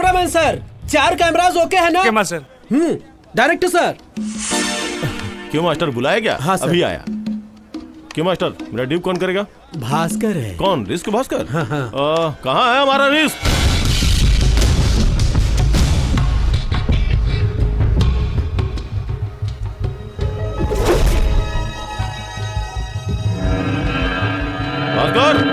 Cameraman sir, 4 cameras okay है ना? Okay master. Director sir. क्यों मास्टर बुलाया क्या? हाँ सर। अभी आया। क्यों मास्टर, मेरा ड्यूब कौन करेगा? भास्कर है। कौन? रिस्क भास्कर? हाँ हाँ। कहाँ है हमारा रिस्क? भास्कर,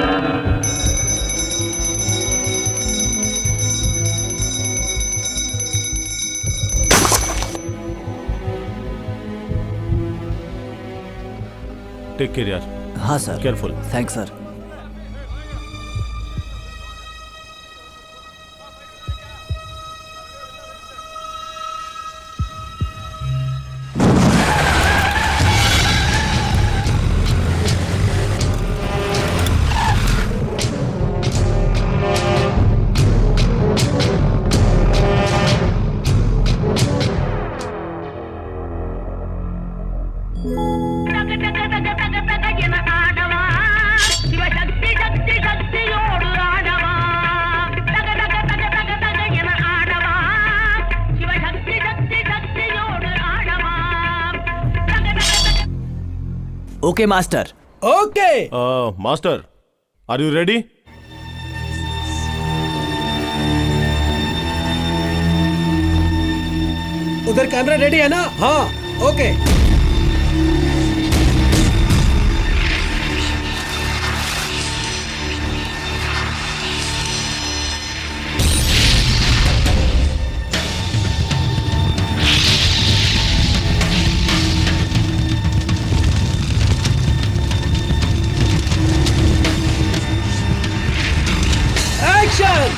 टेक केयर यार। हाँ sir. Careful. Thanks sir. Okay master. Okay master, are you ready? उधर कैमरा रेडी है ना? हाँ ओके। एक्शन!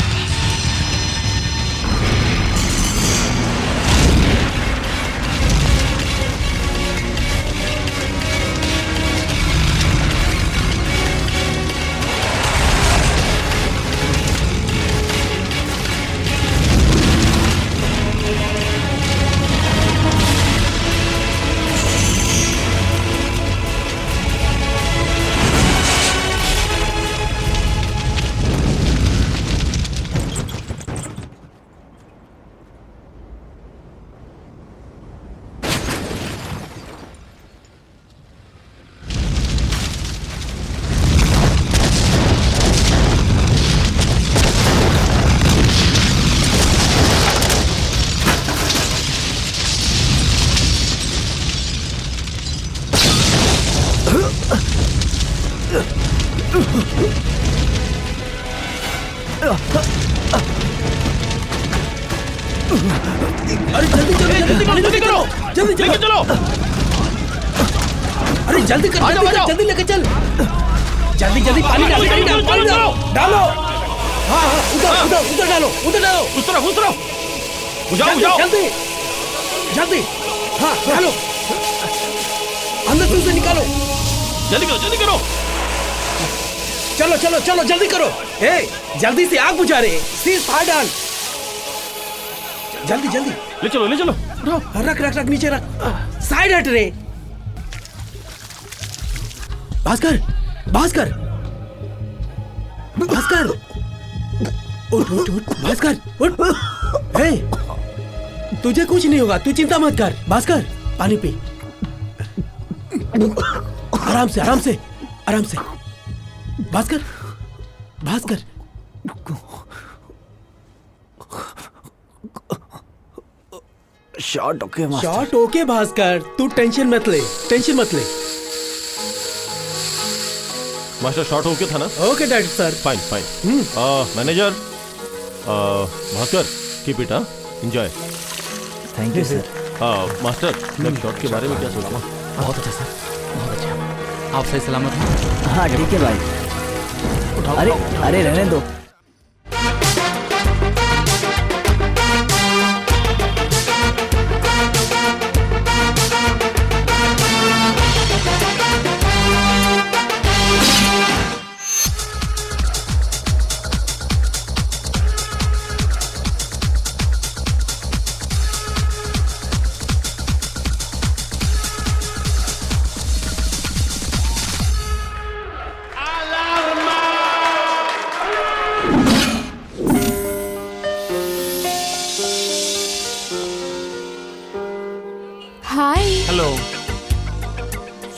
अरे जल्दी जल्दी करो, जल्दी लेके चलो। अरे जल्दी कर, जल्दी लेके चल। जल्दी जल्दी पानी डालो, पानी डालो। हाँ हाँ, उधर डालो, उधर डालो। उस तरफ। बुझाओ। जल्दी जल्दी। हाँ डालो, अंदर से निकालो। जल्दी करो। चलो जल्दी करो। ए जल्दी से आग बुझा रहे, सीज फायर डाल। जल्दी ले चलो। रख नीचे रख। साइड हट रे। भास्कर उठ भास्कर उठ। हे तुझे कुछ नहीं होगा, तू चिंता मत कर। भास्कर पानी पी। आराम से Bhaskar shot okay master. Shot okay Bhaskar, तू टेंशन मत ले। मास्टर शॉट ओके था ना? Okay director sir. Fine. Manager, Bhaskar keep it, enjoy. Thank you sir. Master, next shot के बारे में क्या सोचा? बहुत अच्छा सर, बहुत अच्छा। आप सही सलामत हैं? हाँ ठीक है भाई। अरे रहने दो।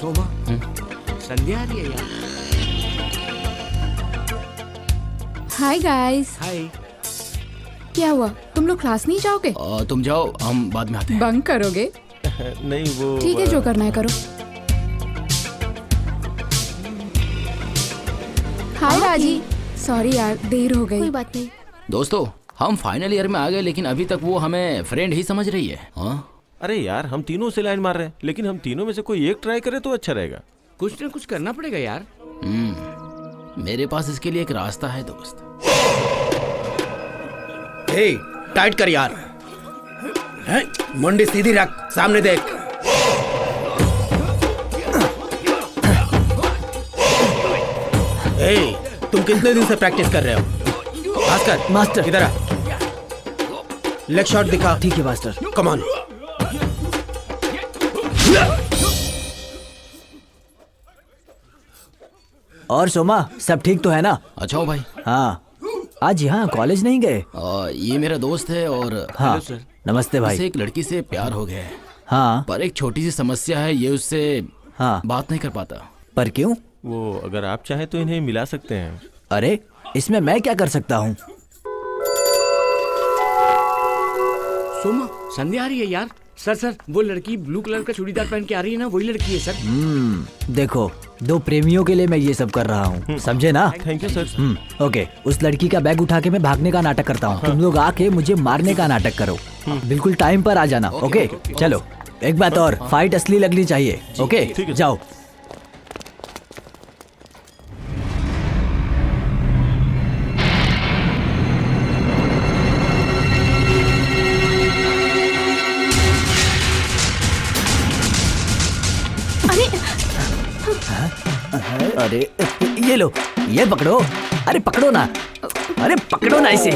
सोमा संध्या आ रही है यार। Hi guys. हाय। क्या हुआ, तुम लोग क्लास नहीं जाओगे? तुम जाओ, हम बाद में आते हैं। बंक करोगे? नहीं वो ठीक है, जो करना है करो। हाय राजी, सॉरी यार देर हो गई। कोई बात नहीं। दोस्तों, हम फाइनल ईयर में आ गए, लेकिन अभी तक वो हमें फ्रेंड ही समझ रही है। हाँ, अरे यार हम तीनों से लाइन मार रहे हैं, लेकिन हम तीनों में से कोई एक ट्राई करे तो अच्छा रहेगा। कुछ न कुछ करना पड़ेगा यार। मेरे पास इसके लिए एक रास्ता है दोस्त। हे, टाइट कर यार। हैं? मुंडी सीधी रख, सामने देख। हे, तुम कितने दिन से प्रैक्टिस कर रहे हो? भास्कर, मास्टर। इधर आ। लेग शॉट दिखा। ठीक है मास्टर। Come on. और सोमा, सब ठीक तो है ना? अच्छा हो भाई। हाँ, आज यहाँ कॉलेज नहीं गए? ये मेरा दोस्त है और हाँ नमस्ते भाई। इसे एक लड़की से प्यार हो गया है। हाँ, पर एक छोटी सी समस्या है, ये उससे हाँ बात नहीं कर पाता। पर क्यों? वो अगर आप चाहें तो इन्हें मिला सकते हैं। अरे इसमें मैं क्या कर सकता हूँ? सोमा संध्या आ रही है यार। सर वो लड़की ब्लू कलर का चूड़ीदार पहन के आ रही है ना, वही लड़की है सर। देखो, दो प्रेमियों के लिए मैं ये सब कर रहा हूँ, समझे ना? Thank you sir. ओके, उस लड़की का बैग उठा के मैं भागने का नाटक करता हूँ। तुम लोग आके मुझे मारने का नाटक करो। बिल्कुल टाइम पर आ जाना। ओके चलो, एक बात और, फाइट असली लगनी चाहिए। ओके जाओ। अरे ये लो, ये पकड़ो। अरे पकड़ो ना, अरे पकड़ो ना इसे।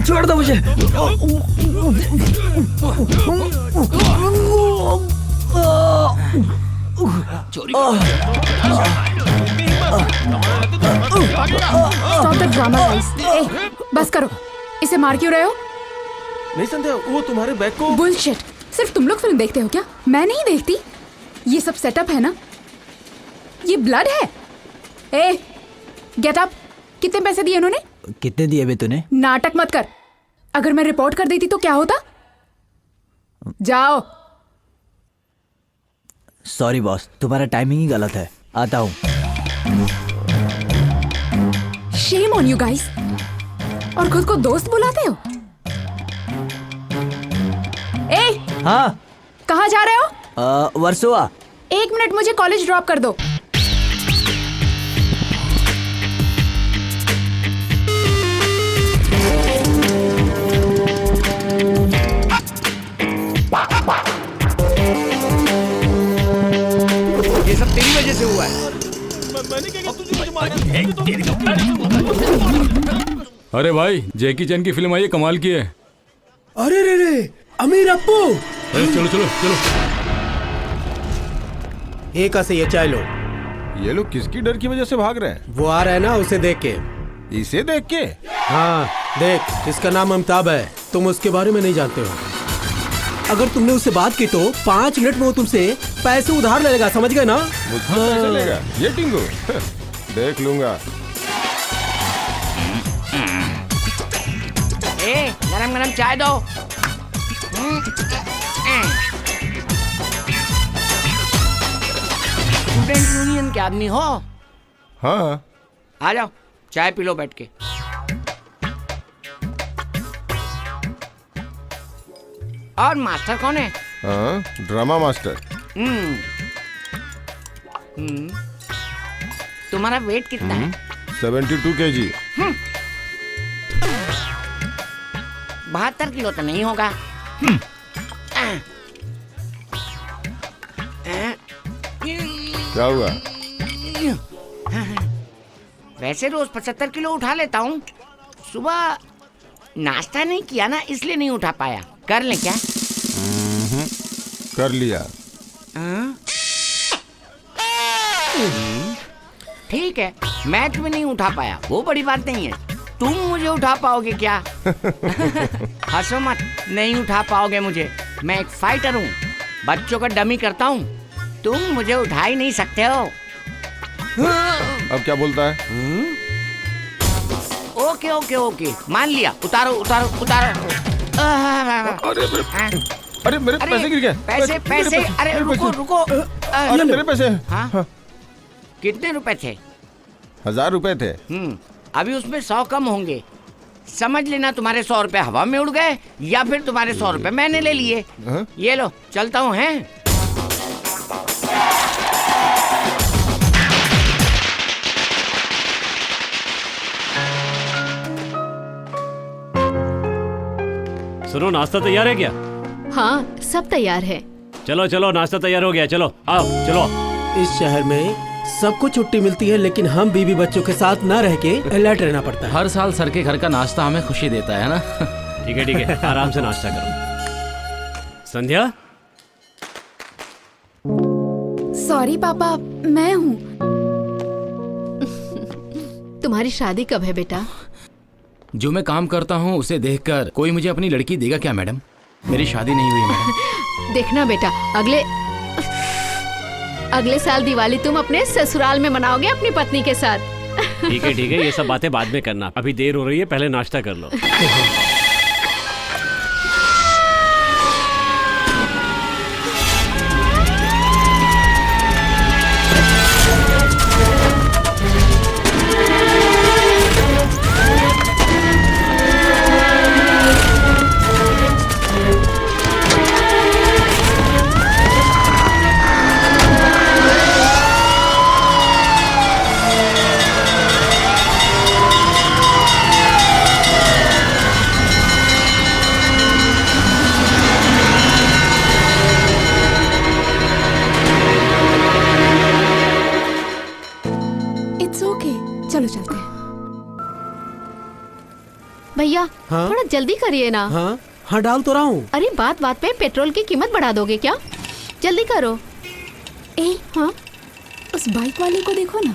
छोड़ दो मुझे। Stop the drama guys. बस करो, इसे मार क्यों रहे हो? नहीं संध्या, वो तुम्हारे बैग को। बुलशिट, सिर्फ तुम लोग फिल्म देखते हो क्या? मैं नहीं देखती। ये सब सेटअप है ना? ये ब्लड है। ए, गेट अप। कितने पैसे दिए इन्होंने? कितने दिए बे तूने? नाटक मत कर। अगर मैं रिपोर्ट कर देती तो क्या होता? जाओ। सॉरी बॉस, तुम्हारा टाइमिंग ही गलत है। आता हूँ। Shame on you guys. और खुद को दोस्त बुलाते हो? ए, हाँ, कहाँ जा रहे हो? वर्सोवा। 1 मिनट, मुझे कॉलेज ड्रॉप कर दो। ये सब तेरी वजह से हुआ है। अरे भाई, जैकी चैन की फिल्म आई है, कमाल की है। अरे रे रे, अमीर अप्पू। अरे चलो चलो चलो। एक से ये चाय लो। ये लोग किसकी डर की वजह से भाग रहे हैं? वो आ रहा है ना, उसे देख के। इसे देख के? हाँ देख, इसका नाम अमिताभ है। तुम उसके बारे में नहीं जानते हो। अगर तुमने उससे बात की तो 5 मिनट में वो तुमसे पैसे उधार ले लेगा, समझ गए ना? मुझको पैसे लेगा ये टिंगू? देख लूंगा। ए, गरम गरम चाय दो। स्टूडेंट यूनियन के आदमी हो? हाँ। आ जाओ, चाय पी लो बैठ के। और मास्टर कौन है? हाँ, ड्रामा मास्टर। तुम्हारा वेट कितना है? 72 kg। 72 किलो तो नहीं होगा। क्या हुआ? वैसे रोज 75 किलो उठा लेता हूँ। सुबह नाश्ता नहीं किया ना, इसलिए नहीं उठा पाया। कर ले क्या? कर लिया। ठीक है, मैच में नहीं उठा पाया, वो बड़ी बात नहीं है। तुम मुझे उठा पाओगे क्या? हंसो मत, नहीं उठा पाओगे मुझे। मैं एक फाइटर हूँ, बच्चों का डमी करता हूँ। तुम मुझे उठा ही नहीं सकते हो। अब क्या बोलता है? ओके ओके ओके, मान लिया। उतारो उतारो उतारो। अरे मेरे पैसे गिर गए। पैसे पैसे, अरे रुको रुको। अरे मेरे पैसे। हाँ, कितने रुपए थे? 1000 रुपए थे। अभी उसमें 100 कम होंगे। समझ लेना तुम्हारे 100 रुपए हवा में उड़ गए या फिर तुम्हारे 100 रुपए मैंने ले लिए। ये लो, चलता हूँ। हैं? सुनो, नाश्ता तैयार है क्या? हाँ, सब तैयार है। चलो चलो, नाश्ता तैयार हो गया, चलो आओ चलो। इस शहर में सबको छुट्टी मिलती है, लेकिन हम बीवी बच्चों के साथ न रह के अलर्ट रहना पड़ता है। हर साल सर के घर का नाश्ता हमें खुशी देता है ना। ठीक है, आराम से नाश्ता करो। संध्या, सॉरी पापा, मैं हूँ। तुम्हारी शादी कब है बेटा? जो मैं काम करता हूँ उसे देखकर कोई मुझे अपनी लड़की देगा क्या मैडम? मेरी शादी नहीं हुई मैडम। देखना बेटा, अगले साल दिवाली तुम अपने ससुराल में मनाओगे अपनी पत्नी के साथ। ठीक है, ये सब बातें बाद में करना, अभी देर हो रही है, पहले नाश्ता कर लो। चलो चलते हैं। भैया हाँ? थोड़ा जल्दी करिए ना। हाँ डाल तो रहा हूँ। अरे बात बात पे पेट्रोल की कीमत बढ़ा दोगे क्या? जल्दी करो। हाँ, उस बाइक वाले को देखो ना।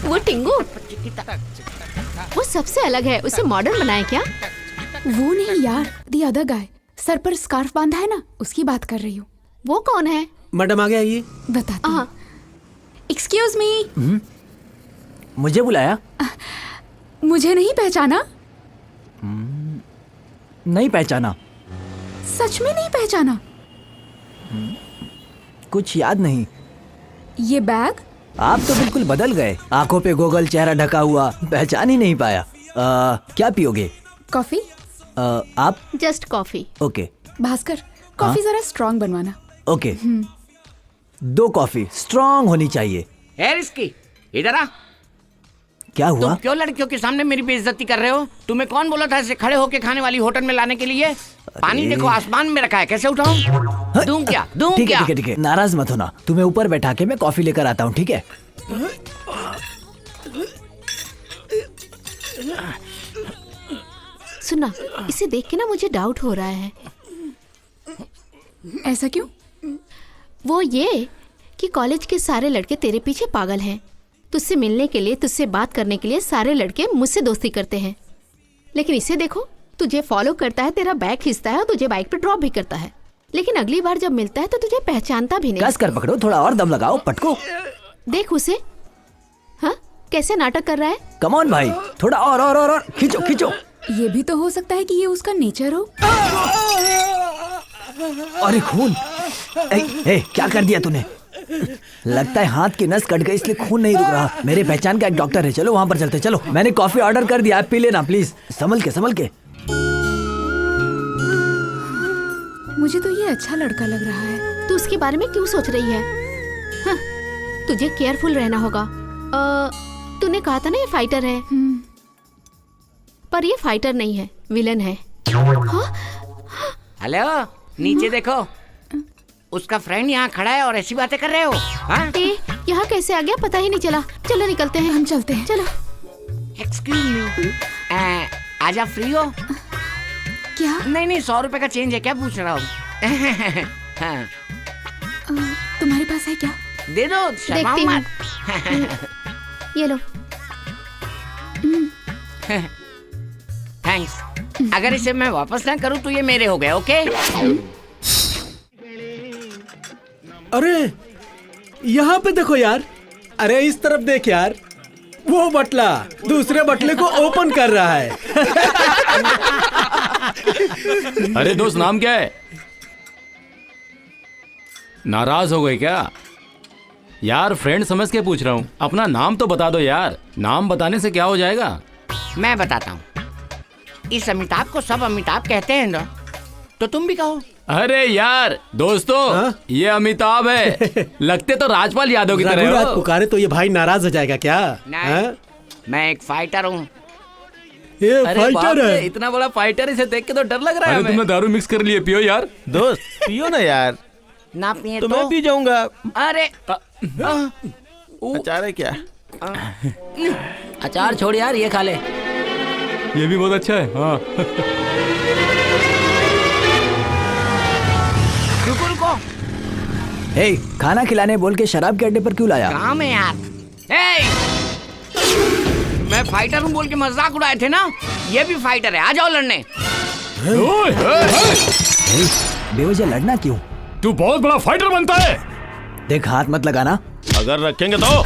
वो टिंगू, वो सबसे अलग है, उसे मॉडर्न बनाए क्या? वो नहीं यार, दी अदर गाय, सर पर स्कार्फ बांधा है ना, उसकी बात कर रही हूँ। वो कौन है? मैडम आ गया, ये बताती हूँ। Excuse me. मुझे बुलाया? मुझे नहीं पहचाना? नहीं पहचाना। सच में नहीं पहचाना? कुछ याद नहीं। ये बैग? आप तो बिल्कुल बदल गए, आंखों पे गोगल, चेहरा ढका हुआ, पहचान ही नहीं पाया। क्या पियोगे? कॉफी। आप? Just coffee. Okay. Bhaskar, coffee जरा स्ट्रॉन्ग बनवाना। ओके। 2 कॉफी स्ट्रॉन्ग होनी चाहिए। रिस्की, इधर आ। क्या हुआ? तुम क्यों लड़कियों के सामने मेरी बेइज्जती कर रहे हो? तुम्हें कौन बोला था इसे खड़े होके खाने वाली होटल में लाने के लिए? पानी देखो आसमान में रखा है, कैसे उठाऊं? दूं क्या? दूं क्या? ठीक है, नाराज मत होना, तुम्हें ऊपर बैठा के मैं कॉफी लेकर आता हूँ, ठीक है? सुना, इसे देख के ना मुझे डाउट हो रहा है। ऐसा क्यों? वो ये कि कॉलेज के सारे लड़के तेरे पीछे पागल हैं। तुझसे मिलने के लिए, तुझसे बात करने के लिए सारे लड़के मुझसे दोस्ती करते हैं, लेकिन इसे देखो, तुझे फॉलो करता है, तेरा बैग खींचता है और तुझे बाइक पे ड्रॉप भी करता है, लेकिन अगली बार जब मिलता है तो तुझे पहचानता भी नहीं। कस कर पकड़ो, थोड़ा और दम लगाओ, पटको। देख उसे, हाँ कैसे नाटक कर रहा है। कम ऑन भाई, थोड़ा और खींचो खींचो। ये भी तो हो सकता है कि ये उसका नेचर हो। अरे खून! क्या कर दिया तूने? लगता है हाथ की नस कट गई, इसलिए खून नहीं रुक रहा। मेरे पहचान का एक डॉक्टर है, चलो वहाँ पर चलते। चलो, मैंने कॉफी ऑर्डर कर दिया, आप पी लेना प्लीज। संभल के। मुझे तो ये अच्छा लड़का लग रहा है। तू उसके बारे में क्यों सोच रही है? हाँ, तुझे केयरफुल रहना होगा। तूने कहा था ना ये फाइटर है, पर ये फाइटर नहीं है, विलन है। हेलो, नीचे देखो, उसका फ्रेंड यहाँ खड़ा है और ऐसी बातें कर रहे हो? यहाँ कैसे आ गया पता ही नहीं चला। चलो निकलते हैं, हम चलते हैं। चलो। एक्सक्यूज मी, आज आप फ्री हो? क्या? नहीं 100 रुपए का चेंज है, क्या पूछ रहा हूँ? हाँ। तुम्हारे पास है क्या? दे दो, शर्माओ देखती मत। ये लो। थैंक्स। अगर इसे मैं वापस ना करूं तो ये मेरे हो गए, ओके? अरे यहाँ पे देखो यार, अरे इस तरफ देख यार, वो बटला दूसरे बटले को ओपन कर रहा है। अरे दोस्त, नाम क्या है? नाराज हो गए क्या? यार फ्रेंड समझ के पूछ रहा हूँ, अपना नाम तो बता दो यार। नाम बताने से क्या हो जाएगा? मैं बताता हूँ। इस अमिताभ को सब अमिताभ कहते हैं ना, तो तुम भी कहो। अरे यार दोस्तों, ये अमिताभ है। लगते तो राजपाल यादव की तरह रघुराज हो। पुकारे तो ये भाई नाराज हो जाएगा क्या? नहीं, मैं एक फाइटर हूँ। ये अरे बाप फाइटर रे, है। इतना बड़ा फाइटर, इसे देख के तो डर लग रहा है अरे हमें। तुमने दारू मिक्स कर लिए, पियो यार। दोस्त पियो ना यार। ना पिए तो मैं पी जाऊंगा। अरे अचार है क्या? अचार छोड़ यार, ये खा ले। ये भी बहुत अच्छा है। हाँ। रुको रुको, हे, खाना खिलाने बोल के शराब के अड्डे पर क्यों लाया? काम है यार। हे, मैं फाइटर हूँ बोल के मजाक उड़ाए थे ना, ये भी फाइटर है, आ जाओ लड़ने। बेवजह लड़ना क्यों? तू बहुत बड़ा फाइटर बनता है। देख, हाथ मत लगाना। अगर रखेंगे तो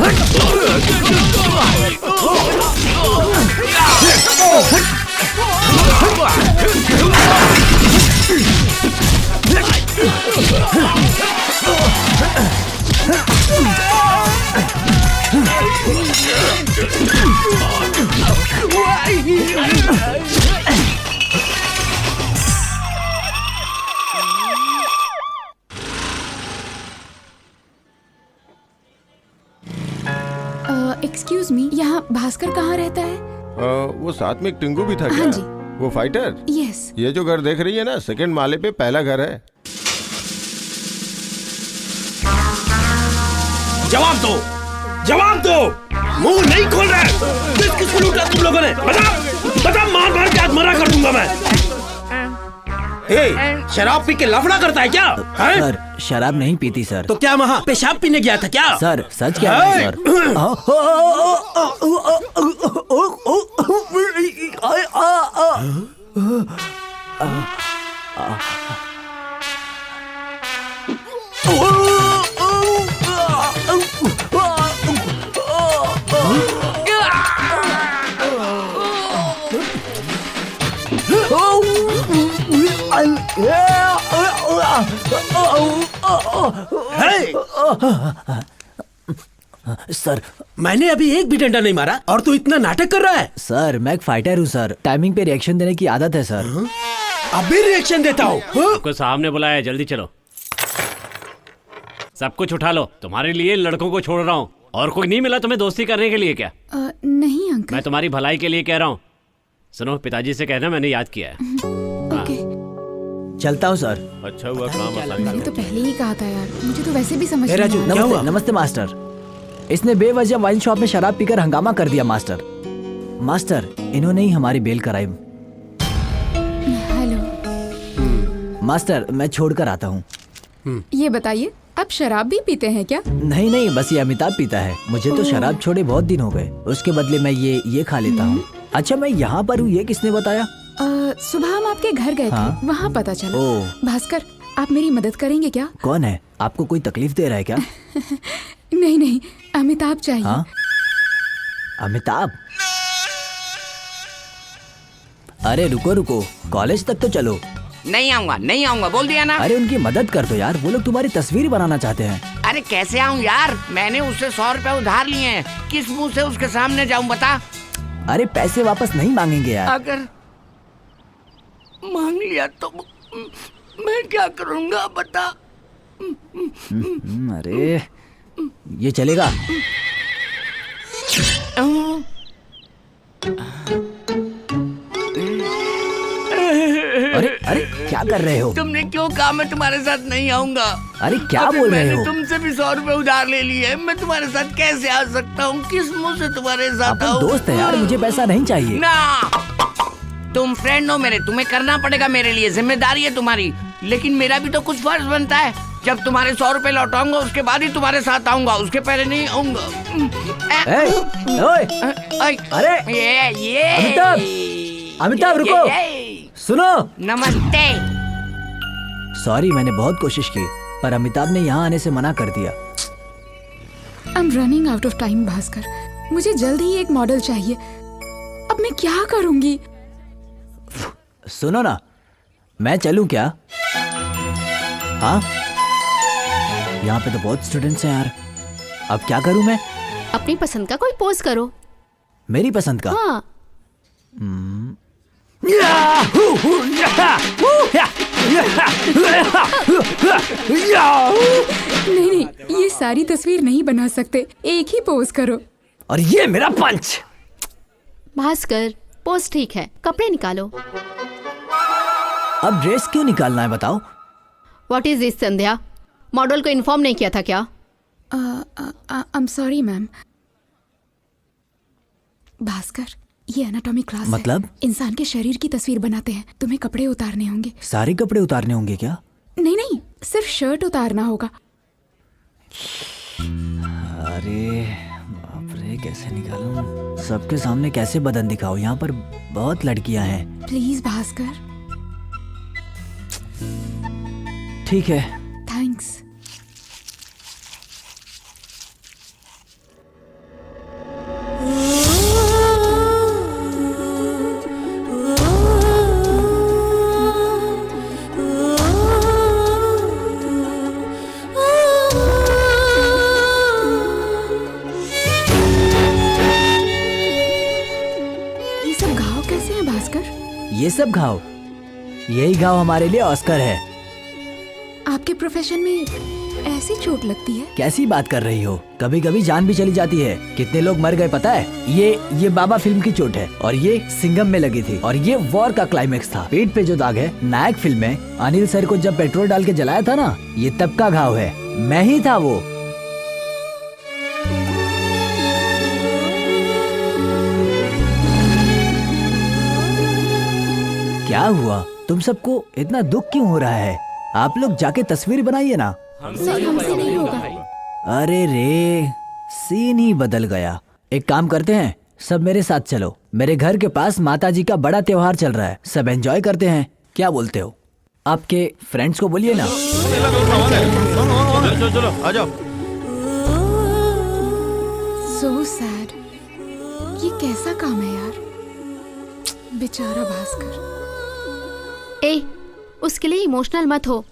एक्सक्यूज मी, यहाँ भास्कर कहाँ रहता है? वो साथ में एक टिंगू भी था क्या? हाँ जी। वो फाइटर? यस। ये जो घर देख रही है ना, सेकंड माले पे पहला घर है। जवाब दो, जवाब दो। मुंह नहीं खोल रहे। किसको लूटा तुम लोगों ने? बता, मार मार के आज मरा कर दूंगा मैं। शराब पी के लफड़ा करता है क्या? है? सर, शराब नहीं पीती सर। तो क्या वहाँ पेशाब पीने गया था क्या? सर, सच क्या है सर? सर, मैंने अभी एक भी डंडा नहीं मारा और तू इतना नाटक कर रहा है। सर मैं एक फाइटर हूँ सर, टाइमिंग पे रिएक्शन देने की आदत है सर। अभी रिएक्शन देता हूँ। आपको साहब ने बुलाया, जल्दी चलो। सब कुछ उठा लो, तुम्हारे लिए लड़कों को छोड़ रहा हूँ। और कोई नहीं मिला तुम्हें दोस्ती करने के लिए क्या? नहीं अंकल। मैं तुम्हारी भलाई के लिए कह रहा हूँ। सुनो, पिताजी से कहना मैंने याद किया है। ओके। चलता हूँ सर। अच्छा हुआ काम आसान मैंने तो पहले ही कहा था यार, मुझे तो वैसे भी समझ ए राजू, नहीं क्या आया। हुआ? नमस्ते मास्टर। इसने बेवजह वाइन शॉप में शराब पीकर हंगामा कर दिया मास्टर। मास्टर, इन्होंने ही हमारी बेल कराई। हेलो मास्टर, मैं छोड़कर आता हूँ। ये बताइए, आप शराब भी पीते हैं क्या? नहीं नहीं, बस ये अमिताभ पीता है। मुझे तो शराब छोड़े बहुत दिन हो गए। उसके बदले मैं ये खा लेता हूँ। अच्छा, मैं यहाँ पर हूँ, ये किसने बताया? सुबह हम आपके घर गए हाँ? थे, वहाँ पता चला। ओह। भास्कर, आप मेरी मदद करेंगे क्या? कौन है? आपको कोई तकलीफ दे रहा है क्या? नहीं नहीं, अमिताभ चाहिए। हाँ? अमिताभ? अरे रुको रुको, कॉलेज तक तो चलो। नहीं आऊंगा, नहीं आऊंगा, बोल दिया ना। अरे उनकी मदद कर दो यार, वो लोग तुम्हारी तस्वीर बनाना चाहते हैं। अरे कैसे आऊं यार, मैंने उससे 100 रुपए उधार लिए हैं। किस मुंह से उसके सामने जाऊं बता? अरे पैसे वापस नहीं मांगेंगे यार। अगर मांग लिया तो मैं क्या करूंगा बता? अरे ये चलेगा? अरे अरे क्या कर रहे हो? तुमने क्यों कहा मैं तुम्हारे साथ नहीं आऊंगा? अरे क्या अबे बोल रहे मैंने हो? तुमसे भी 100 रुपए उधार ले लिए। मैं तुम्हारे साथ कैसे आ सकता हूँ? किस मुंह से तुम्हारे साथ अपन आऊं? दोस्त है यार, मुझे पैसा नहीं चाहिए। ना, तुम फ्रेंड हो मेरे, तुम्हें करना पड़ेगा मेरे लिए, जिम्मेदारी है तुम्हारी। लेकिन मेरा भी तो कुछ फर्ज बनता है। जब तुम्हारे 100 रुपए लौटाऊंगा उसके बाद ही तुम्हारे साथ आऊंगा, उसके पहले नहीं आऊंगा। अरे ये अमिताभ रुको, सुनो। नमस्ते। सॉरी, मैंने बहुत कोशिश की पर अमिताभ ने यहाँ आने से मना कर दिया। I am running out of time Bhaskar, मुझे जल्द ही एक मॉडल चाहिए। अब मैं क्या करूंगी? सुनो ना, मैं चलूं क्या? हाँ, यहाँ पे तो बहुत स्टूडेंट्स हैं यार। अब क्या करूं मैं? अपनी पसंद का कोई पोज करो। मेरी पसंद का? हाँ। नहीं, ये सारी तस्वीर नहीं बना सकते, एक ही पोज करो। और ये मेरा पंच। भास्कर, पोज ठीक है, कपड़े निकालो। अब ड्रेस क्यों निकालना है बताओ? What is this Sandhya? Model को इन्फॉर्म नहीं किया था क्या? I am sorry ma'am. Bhaskar, ये एनाटॉमी क्लास मतलब? है। इंसान के शरीर की तस्वीर बनाते हैं, तुम्हें कपड़े उतारने होंगे। सारे कपड़े उतारने होंगे क्या? नहीं, सिर्फ शर्ट उतारना होगा। अरे बाप रे, कैसे निकालूं? सबके सामने कैसे बदन दिखाऊं? यहाँ पर बहुत लड़कियां हैं। प्लीज भास्कर। ठीक है। थैंक्स। ये सब घाव? यही घाव हमारे लिए ऑस्कर है। आपके प्रोफेशन में ऐसी चोट लगती है? कैसी बात कर रही हो? कभी कभी जान भी चली जाती है। कितने लोग मर गए पता है? ये बाबा फिल्म की चोट है और ये सिंघम में लगी थी और ये वॉर का क्लाइमेक्स था। पीठ पे जो दाग है, नायक फिल्म में अनिल सर को जब पेट्रोल डाल के जलाया था ना, ये तब का घाव है। मैं ही था वो। क्या हुआ? तुम सबको इतना दुख क्यों हो रहा है? आप लोग जाके तस्वीर बनाइए ना। हमसे नहीं होगा। अरे रे, सीन ही बदल गया। एक काम करते हैं, सब मेरे साथ चलो। मेरे घर के पास माताजी का बड़ा त्योहार चल रहा है, सब एंजॉय करते हैं। क्या बोलते हो? आपके फ्रेंड्स को बोलिए ना। चलो आ जाओ। So sad। ये कैसा काम है यार? बेचारा भास्कर। ए, उसके लिए इमोशनल मत हो।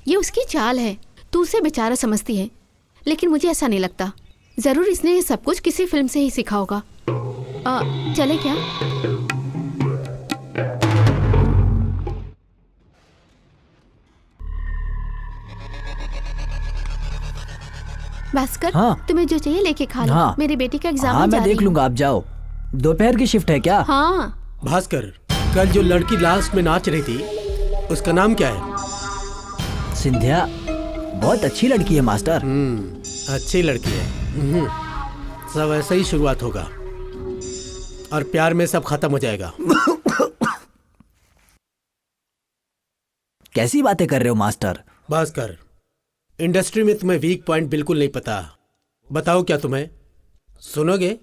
ये उसकी चाल है, तू उसे बेचारा समझती है, लेकिन मुझे ऐसा नहीं लगता। जरूर इसने ये सब कुछ किसी फिल्म से ही सीखा होगा। चले क्या? भास्कर, हाँ? तुम्हें जो चाहिए लेके खा लो। हाँ? मेरी बेटी का एग्जाम हाँ, मैं देख लूंगा, आप जाओ। दोपहर की शिफ्ट है क्या? हाँ। भास्कर, कल जो लड़की लास्ट में नाच रही थी, उसका नाम क्या है? सिंधिया। बहुत अच्छी लड़की है मास्टर। अच्छी लड़की है। सब ऐसे ही शुरुआत होगा और प्यार में सब खत्म हो जाएगा। कैसी बातें कर रहे हो मास्टर? भास्कर, इंडस्ट्री में तुम्हें वीक पॉइंट बिल्कुल नहीं पता। बताओ क्या तुम्हें? सुनोगे?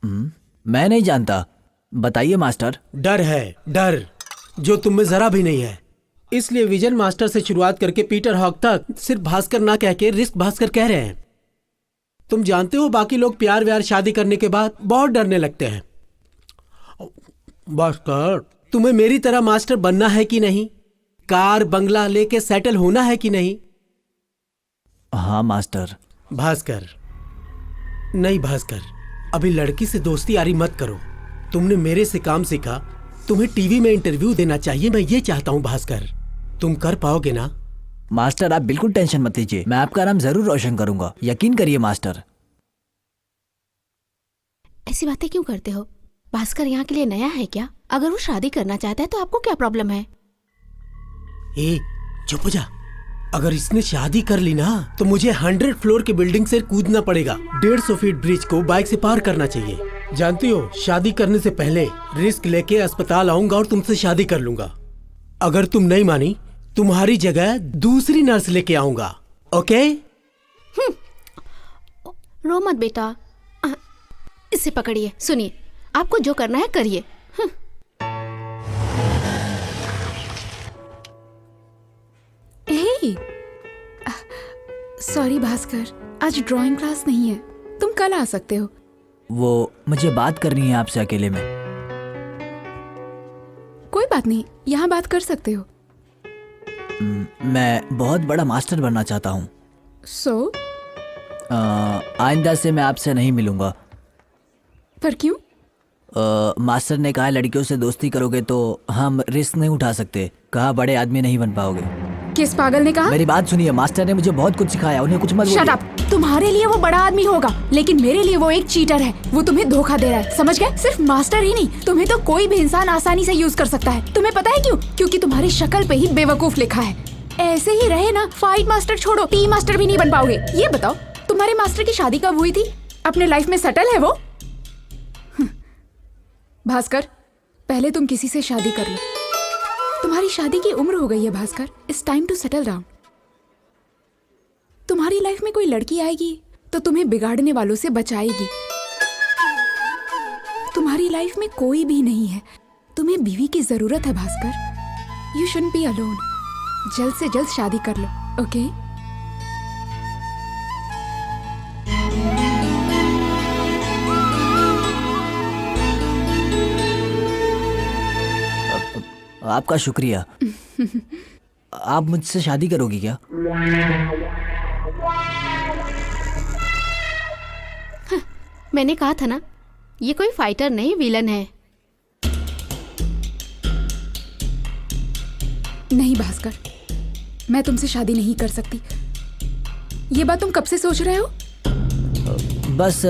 मैं नहीं जानता, बताइए मास्टर। डर है, डर जो तुम में जरा भी नहीं है। इसलिए विजन मास्टर से शुरुआत करके पीटर हॉक तक सिर्फ भास्कर ना कह के रिस्क भास्कर कह रहे हैं। तुम जानते हो, बाकी लोग प्यार व्यार शादी करने के बाद बहुत डरने लगते हैं। भास्कर, तुम्हें मेरी तरह मास्टर बनना है कि नहीं? कार बंगला लेके सेटल होना है कि नहीं? हाँ मास्टर। भास्कर, नहीं भास्कर, अभी लड़की से दोस्ती यारी मत करो। तुमने मेरे से काम सीखा, तुम्हें टीवी में इंटरव्यू देना चाहिए। मैं ये चाहता हूँ भास्कर, तुम कर पाओगे ना? मास्टर, आप बिल्कुल टेंशन मत लीजिए, मैं आपका नाम जरूर रोशन करूंगा, यकीन करिए मास्टर। ऐसी बातें क्यों करते हो? भास्कर यहाँ के लिए नया है क्या? अगर वो शादी करना चाहता है तो आपको क्या प्रॉब्लम है? ए, चुप हो जा। अगर इसने शादी कर ली ना तो मुझे 100 फ्लोर की बिल्डिंग से कूदना पड़ेगा। 150 फीट ब्रिज को बाइक से पार करना चाहिए। जानती हो, शादी करने से पहले रिस्क लेके अस्पताल आऊंगा और तुमसे शादी कर लूंगा। अगर तुम नहीं मानी तुम्हारी जगह दूसरी नर्स लेके आऊंगा। ओके? रो मत बेटा, इसे पकड़िए। सुनिए, आपको जो करना है करिए। हे, सॉरी भास्कर, आज ड्राइंग क्लास नहीं है, तुम कल आ सकते हो। वो मुझे बात करनी है आपसे अकेले में। कोई बात नहीं, यहाँ बात कर सकते हो। मैं बहुत बड़ा मास्टर बनना चाहता हूँ। सो? आइंदा से मैं आपसे नहीं मिलूंगा। पर क्यों? मास्टर ने कहा लड़कियों से दोस्ती करोगे तो हम रिस्क नहीं उठा सकते, कहा बड़े आदमी नहीं बन पाओगे। किस पागल ने कहा? मेरी बात सुनिए, मास्टर ने मुझे बहुत कुछ सिखाया, उन्हें कुछ मत बोलिए। Shut up. तुम्हारे लिए वो बड़ा आदमी होगा, लेकिन मेरे लिए वो एक चीटर है। वो तुम्हें धोखा दे रहा है, समझ गए? सिर्फ मास्टर ही नहीं, तुम्हें तो कोई भी इंसान आसानी से यूज कर सकता है। तुम्हें पता है क्यों? क्योंकि तुम्हारी शक्ल पे ही बेवकूफ लिखा है। ऐसे ही रहे ना, फाइट मास्टर छोड़ो, टी मास्टर भी नहीं बन पाओगे। ये बताओ, तुम्हारे मास्टर की शादी कब हुई थी? अपने लाइफ में सेटल है वो? भास्कर, पहले तुम किसी से शादी कर लो। तुम्हारी शादी की उम्र हो गई है Bhaskar, it's time to settle down. तुम्हारी लाइफ में कोई लड़की आएगी तो तुम्हें बिगाड़ने वालों से बचाएगी। तुम्हारी लाइफ में कोई भी नहीं है, तुम्हें बीवी की जरूरत है Bhaskar. You shouldn't be alone. जल्द से जल्द शादी कर लो, ओके? आपका शुक्रिया। आप मुझसे शादी करोगी क्या? मैंने कहा था ना, ये कोई फाइटर नहीं, विलन है। नहीं भास्कर, मैं तुमसे शादी नहीं कर सकती। ये बात तुम कब से सोच रहे हो? बस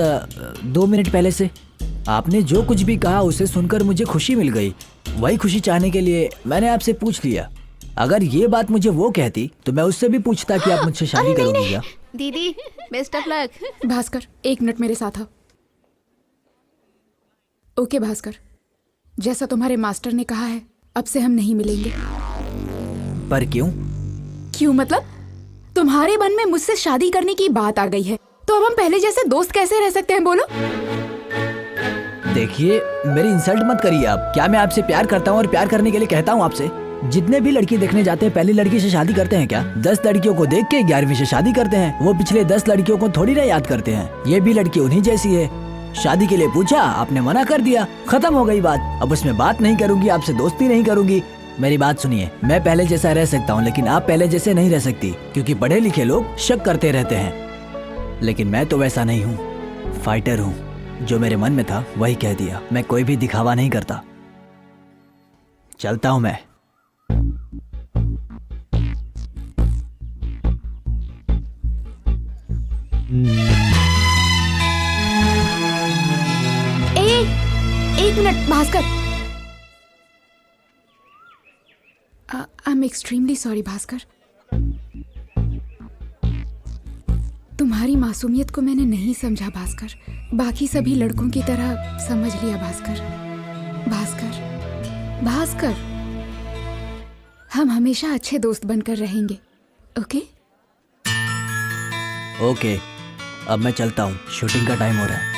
2 मिनट पहले से। आपने जो कुछ भी कहा उसे सुनकर मुझे खुशी मिल गई। वही खुशी चाहने के लिए मैंने आपसे पूछ लिया। अगर ये बात मुझे वो कहती तो मैं उससे भी पूछता कि आप मुझसे शादी करोगी क्या? दीदी, best of luck. Bhaskar, 1 minute मेरे साथ आओ। ओके भास्कर, जैसा तुम्हारे मास्टर ने कहा है, अब से हम नहीं मिलेंगे। पर क्यों? क्यों मतलब? तुम्हारे मन में मुझसे शादी करने की बात आ गई है, तो अब हम पहले जैसे दोस्त कैसे रह सकते हैं, बोलो? देखिए, मेरी इंसल्ट मत करिए आप। क्या मैं आपसे प्यार करता हूँ और प्यार करने के लिए कहता हूँ आपसे? जितने भी लड़की देखने जाते हैं पहली लड़की से शादी करते हैं क्या? 10 लड़कियों को देख के 11वीं से शादी करते हैं। वो पिछले 10 लड़कियों को थोड़ी ना याद करते हैं। ये भी लड़की उन्हीं जैसी है। शादी के लिए पूछा, आपने मना कर दिया, खत्म हो गई बात। अब उसमें बात नहीं करूंगी, आपसे दोस्ती नहीं करूंगी। मेरी बात सुनिए, मैं पहले जैसा रह सकता हूँ, लेकिन आप पहले जैसे नहीं रह सकती, क्योंकि पढ़े लिखे लोग शक करते रहते हैं। लेकिन मैं तो वैसा नहीं हूँ, फाइटर हूँ। जो मेरे मन में था वही कह दिया। मैं कोई भी दिखावा नहीं करता। चलता हूँ मैं। एक minute Bhaskar. I am extremely sorry Bhaskar. तुम्हारी मासूमियत को मैंने नहीं समझा भास्कर। बाकी सभी लड़कों की तरह समझ लिया भास्कर। भास्कर, भास्कर, हम हमेशा अच्छे दोस्त बनकर रहेंगे, ओके? ओके, अब मैं चलता हूँ, शूटिंग का टाइम हो रहा है।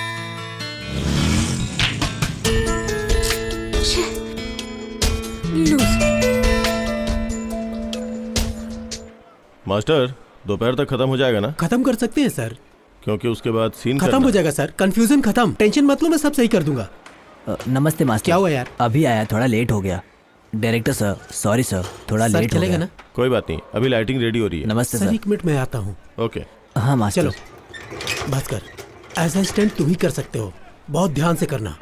मास्टर, दोपहर तक खत्म हो जाएगा ना? खत्म कर सकते हैं सर, क्योंकि उसके बाद सीन खत्म हो जाएगा सर। कंफ्यूजन खत्म, टेंशन मत लो, मैं सब सही कर दूंगा। नमस्ते मास्टर। क्या हुआ यार? अभी आया, थोड़ा लेट हो गया। डायरेक्टर सर, सॉरी सर, थोड़ा सर लेट हो चलेगा गया। ना? कोई बात नहीं, अभी लाइटिंग रेडी हो रही है। नमस्ते सर सर। 1 मिनट में आता हूँ। ओके। हाँ मास्टर। चलो भास्कर, एज असिस्टेंट तुम ही कर सकते हो, बहुत ध्यान से करना।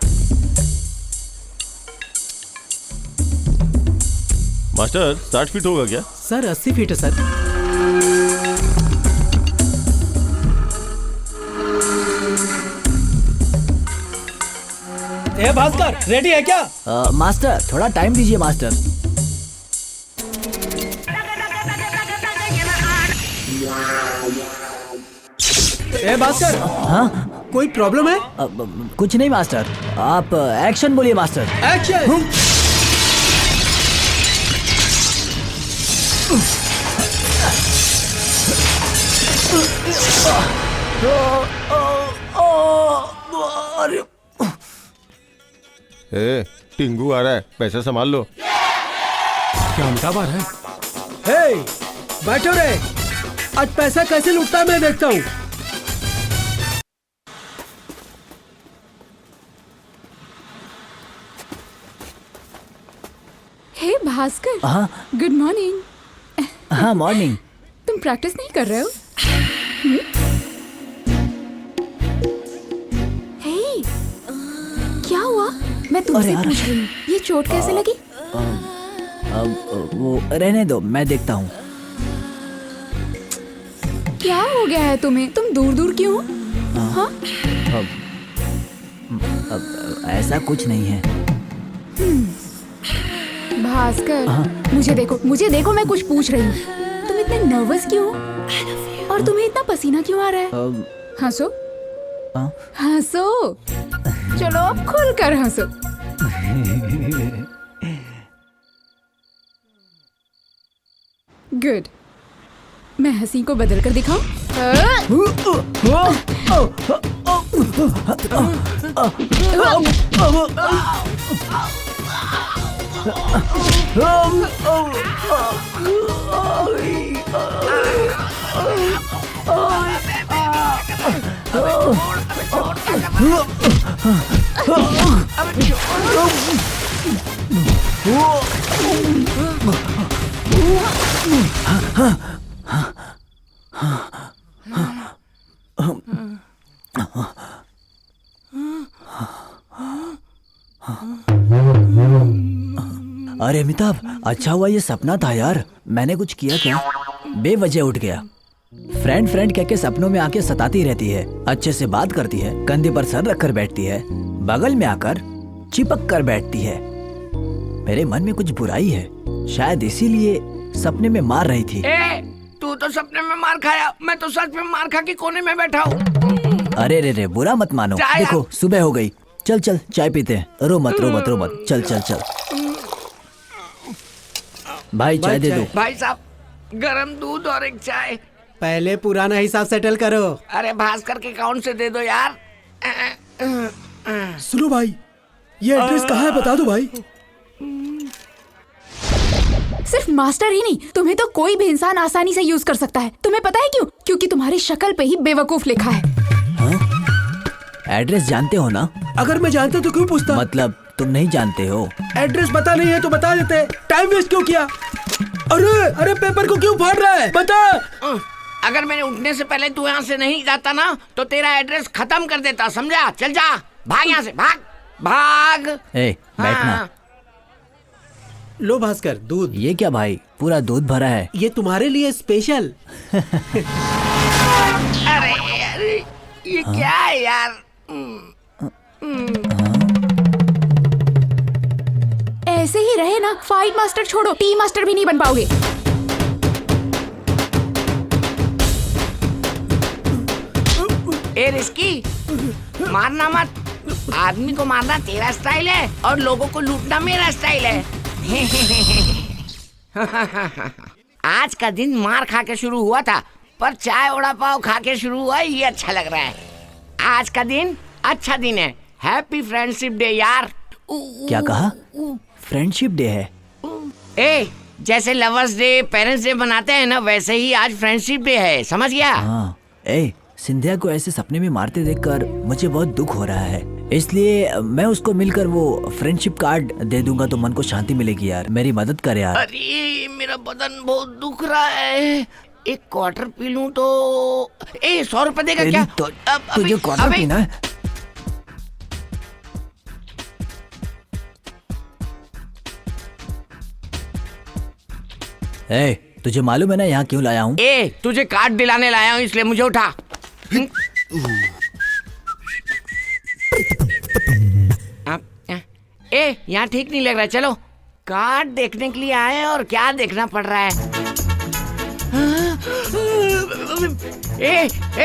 मास्टर, 60 फीट होगा क्या? सर 80 फीट है सर। ए भास्कर, रेडी है क्या? मास्टर, थोड़ा टाइम दीजिए मास्टर। ए भास्कर, हाँ, कोई प्रॉब्लम है? कुछ नहीं मास्टर। आप एक्शन बोलिए मास्टर। एक्शन। ए, टिंगू आ रहा है, पैसे संभाल लो। क्या अमिताभ आ रहा है? हे, बैठो रे। आज पैसा कैसे लुटता है मैं देखता हूँ। हे भास्कर, हाँ गुड मॉर्निंग। हाँ मॉर्निंग। तुम प्रैक्टिस नहीं कर रहे हो? हे, क्या हुआ? मैं तुमसे अरे यार। पूछ रही हूँ, ये चोट कैसे लगी? अब वो रहने दो, मैं देखता हूँ। क्या हो गया है तुम्हें? तुम दूर दूर क्यों हो? हाँ? अब ऐसा कुछ नहीं है। भास्कर, मुझे देखो, मैं कुछ पूछ रही हूँ। तुम इतने नर्वस क्यों हो? और तुम्हें इतना पसीना क्यों आ रहा है? हंसो, हंसो। चलो अब खुल कर हंसो। गुड। मैं हंसी को बदल कर दिखाऊं? अरे अमिताभ, अच्छा हुआ ये सपना था यार। मैंने कुछ किया क्या? बेवजह उठ गया। फ्रेंड कह के सपनों में आके सताती रहती है, अच्छे से बात करती है, कंधे पर सर रखकर बैठती है, बगल में आकर चिपक कर बैठती है। मेरे मन में कुछ बुराई है, शायद इसीलिए सपने में मार रही थी। तू तो सपने में मार खाया, मैं तो सच में मार खा के कोने में बैठा हूँ। अरे रे बुरा मत मानो। देखो सुबह हो गई, चल चाय पीते हैं। रो मत, चल। भाई चाय दे दो। भाई साहब, गरम दूध और एक चाय। पहले पुराना हिसाब सेटल करो। अरे भास्कर के अकाउंट से दे दो यार। सुनो भाई, ये एड्रेस कहाँ है बता दो भाई। सिर्फ मास्टर ही नहीं, तुम्हें तो कोई भी इंसान आसानी से यूज कर सकता है। तुम्हें पता है क्यों? क्योंकि तुम्हारी शक्ल पे ही बेवकूफ लिखा है। एड्रेस जानते हो ना? अगर मैं जानता तो क्यों पूछता? मतलब तुम नहीं जानते हो? एड्रेस पता नहीं है तो बता देते, टाइम वेस्ट क्यों किया? अरे पेपर को क्यों फाड़ रहा है? बता। अगर मैंने उठने से पहले तू यहाँ से नहीं जाता ना तो तेरा एड्रेस खत्म कर देता, समझा? चल जा, भाग यहाँ से, भाग। बैठना। लो भास्कर, दूध। ये क्या भाई, पूरा दूध भरा है। ये तुम्हारे लिए स्पेशल। अरे ये क्या है यार? ऐसे ही रहे ना, फाइट मास्टर छोड़ो, टी मास्टर भी नहीं बन पाओगे। ए रिस्की, मारना मत। आदमी को मारना तेरा स्टाइल है और लोगों को लूटना मेरा स्टाइल है। आज का दिन मार खा के शुरू हुआ था, पर चाय वड़ा पाव खा के शुरू हुआ, ये अच्छा लग रहा है। आज का दिन अच्छा दिन है। हैप्पी फ्रेंडशिप डे यार। क्या कहा? फ्रेंडशिप डे है? जैसे लवर्स डे, पेरेंट्स डे बनाते हैं ना, वैसे ही आज फ्रेंडशिप डे है, समझ गया? हाँ। सिंधिया को ऐसे सपने में मारते देखकर मुझे बहुत दुख हो रहा है, इसलिए मैं उसको मिलकर वो फ्रेंडशिप कार्ड दे दूंगा तो मन को शांति मिलेगी यार। मेरी मदद कर यार। अरे मेरा बदन बहुत दुख रहा है, एक क्वार्टर पी लूं तो 100 रुपए देगा क्या? तुझे क्वार्टर पीना है? तुझे मालूम है ना यहाँ क्यों लाया हूँ? तुझे कार्ड दिलाने लाया हूँ, इसलिए मुझे उठा। यहाँ ठीक नहीं लग रहा, चलो। कार्ड देखने के लिए आए और क्या देखना पड़ रहा है?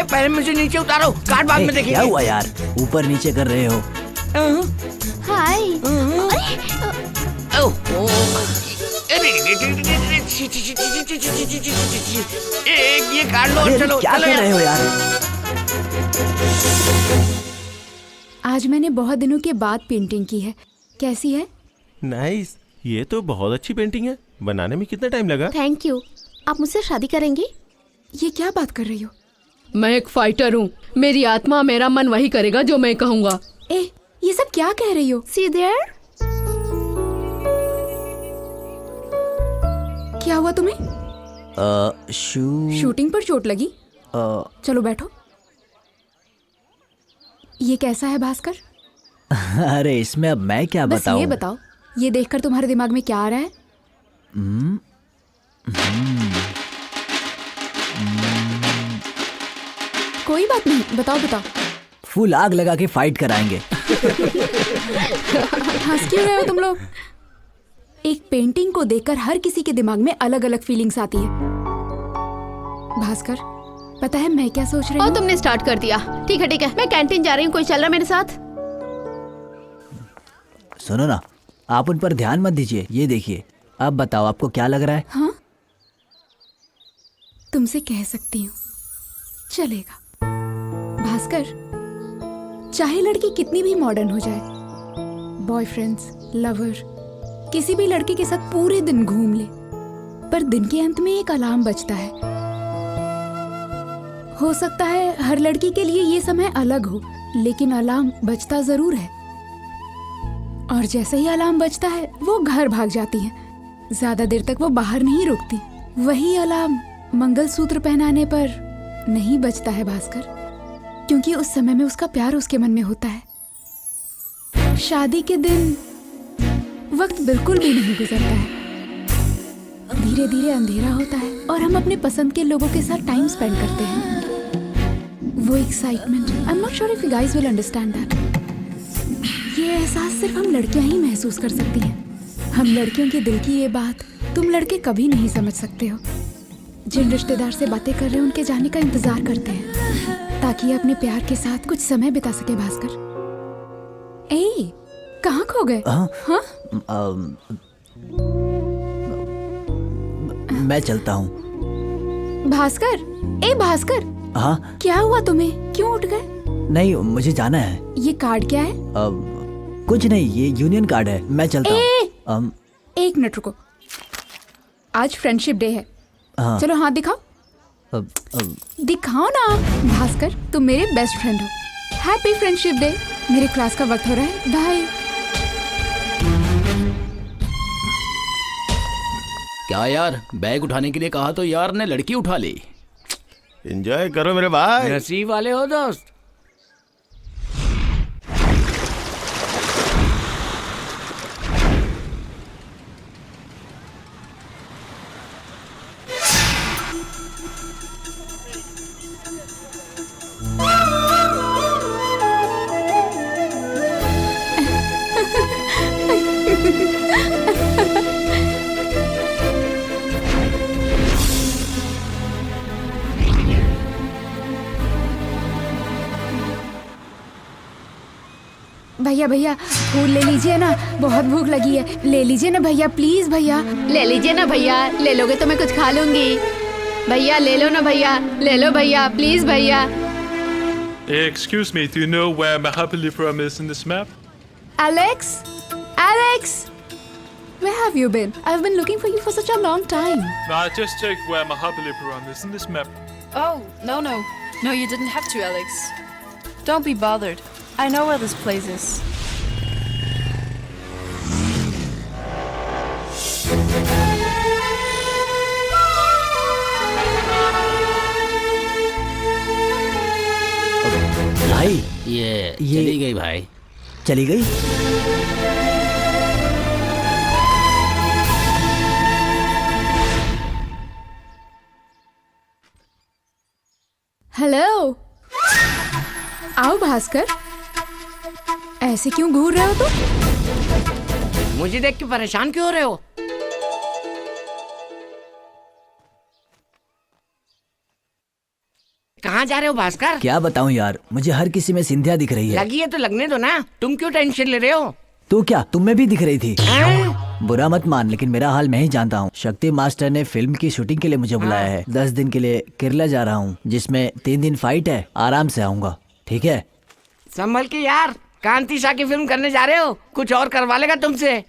पहले मुझे नीचे उतारो, कार्ड बाद में देखेंगे। क्या हुआ यार, ऊपर नीचे कर रहे हो? हाय। एक ये काट लो और अरे, चलो क्या चलो कर रहे हो यार? आज मैंने बहुत दिनों के बाद पेंटिंग की है। कैसी है? नाइस, ये तो बहुत अच्छी पेंटिंग है। बनाने में कितना टाइम लगा? Thank you. आप मुझसे शादी करेंगी? ये क्या बात कर रही हो? मैं एक फाइटर हूँ, मेरी आत्मा मेरा मन वही करेगा जो मैं कहूँगा। ए, ये सब क्या कह रही हो? See there? क्या हुआ तुम्हें? शू शूटिंग पर चोट लगी? चलो बैठो। ये कैसा है भास्कर? अरे इसमें अब मैं क्या बस बताऊं? ये बताओ, ये देखकर तुम्हारे दिमाग में क्या आ रहा है? कोई बात नहीं, बताओ बताओ। फुल आग लगा के फाइट कराएंगे। हंस क्यों रहे हो तुम लोग? एक पेंटिंग को देखकर हर किसी के दिमाग में अलग अलग फीलिंग्स आती है। भास्कर, पता है मैं क्या सोच रही और हूँ? तुमने स्टार्ट कर दिया। ठीक है, मैं कैंटीन जा रही हूँ। कोई चल रहा मेरे साथ? सुनो ना, आप उन पर ध्यान मत दीजिए। ये देखिए, अब बताओ आपको क्या लग रहा है? हाँ, तुमसे कह सकती हूँ, चलेगा। भास्कर, चाहे लड़की कितनी भी मॉडर्न हो जाए, बॉयफ्रेंड्स, लवर, किसी भी लड़के के साथ पूरे दिन घूम ले, पर दिन के अंत में एक अलार्म बजता है। हो सकता है हर लड़की के लिए ये समय अलग हो, लेकिन अलार्म बजता जरूर है। और जैसे ही अलार्म बजता है वो घर भाग जाती है। ज्यादा देर तक वो बाहर नहीं रुकती। वही अलार्म मंगलसूत्र पहनाने पर नहीं बजता है भास्कर, क्योंकि उस समय में उसका प्यार उसके मन में होता है। शादी के दिन वक्त बिल्कुल भी नहीं गुजरता है। धीरे धीरे अंधेरा होता है और हम अपने पसंद के लोगों के साथ टाइम स्पेंड करते हैं। वो excitement, I am not sure if you guys will understand that. ये एहसास सिर्फ हम लड़कियां ही महसूस कर सकती हैं। हम लड़कियों के दिल की ये बात तुम लड़के कभी नहीं समझ सकते हो। जिन रिश्तेदार से बातें कर रहे हैं उनके जाने का इंतजार करते हैं ताकि अपने प्यार के साथ कुछ समय बिता सके। भास्कर, ए, कहाँ खो गए? हाँ? मैं चलता हूँ। भास्कर, ए भास्कर, हाँ? क्या हुआ तुम्हें? क्यों उठ गए? नहीं, मुझे जाना है। ये कार्ड क्या है? कुछ नहीं, ये यूनियन कार्ड है। मैं चलता हूँ। एक मिनट रुको, आज फ्रेंडशिप डे है। हाँ। चलो हाथ दिखाओ। दिखाओ ना। भास्कर, तुम मेरे बेस्ट फ्रेंड हो। Happy friendship day. मेरे क्लास का वक्त हो रहा है, बाय। क्या यार, बैग उठाने के लिए कहा तो यार ने लड़की उठा ली। एंजॉय करो मेरे भाई। नसीब वाले हो दोस्त। भैया भैया, फूल ले लीजिए ना, बहुत भूख लगी है। ले लीजिए ना भैया, प्लीज भैया। ले लीजिए ना भैया। ले लोगे तो मैं कुछ खा लूंगी। भैया ले लो ना भैया। ले लो भैया, प्लीज भैया। Excuse me, do you know where Mahabalipuram is in this map? Alex? Alex? Where have you been? I've been looking for you for such a long time. No, I just checked where Mahabalipuram is in this map. Oh, no. No, you didn't have to, Alex. Don't be bothered. I know where this place is. भाई, ये चली गई भाई। चली गई? Hello, आओ भास्कर। ऐसे क्यों घूर रहे हो तुम? मुझे देख के परेशान क्यों हो रहे हो? कहाँ जा रहे हो भास्कर? क्या बताऊं यार, मुझे हर किसी में सिंधिया दिख रही है। लगी है तो लगने दो ना, तुम क्यों टेंशन ले रहे हो? तो क्या तुम में भी दिख रही थी? बुरा मत मान, लेकिन मेरा हाल मैं ही जानता हूँ। शक्ति मास्टर ने फिल्म की शूटिंग के लिए मुझे बुलाया है। 10 दिन के लिए केरला जा रहा हूँ, जिसमें 3 दिन फाइट है। आराम से आऊंगा, ठीक है? संभल के यार, कांति शाह की फिल्म करने जा रहे हो, कुछ और करवा लेगा तुमसे।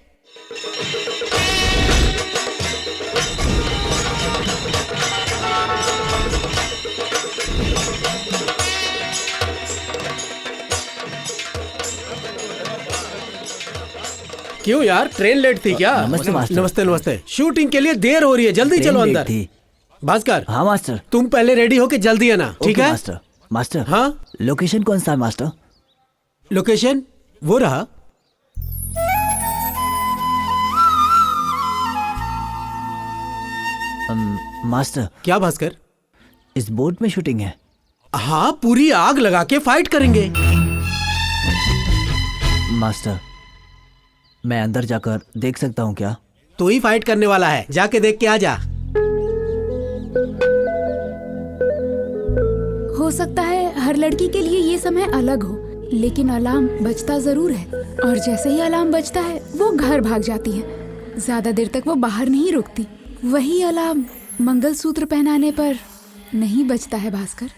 क्यों यार, ट्रेन लेट थी क्या? नमस्ते मास्टर। नमस्ते नमस्ते। शूटिंग के लिए देर हो रही है, जल्दी चलो ट्रेन अंदर। लेट थी। भास्कर। हाँ मास्टर। तुम पहले रेडी होके जल्दी आना, ठीक ओके है? मास्टर। मास्टर, हाँ, लोकेशन कौन सा है मास्टर? लोकेशन वो रहा। मास्टर। क्या भास्कर? इस बोट में शूटिंग है? हाँ, पूरी आग लगा के फाइट करेंगे। मास्टर, मैं अंदर जाकर देख सकता हूँ क्या? तू ही फाइट करने वाला है, जाके देख के आ जा। हो सकता है हर लड़की के लिए ये समय अलग हो, लेकिन अलार्म बजता जरूर है, और जैसे ही अलार्म बजता है वो घर भाग जाती है। ज्यादा देर तक वो बाहर नहीं रुकती। वही अलार्म मंगलसूत्र पहनाने पर नहीं बजता है भास्कर।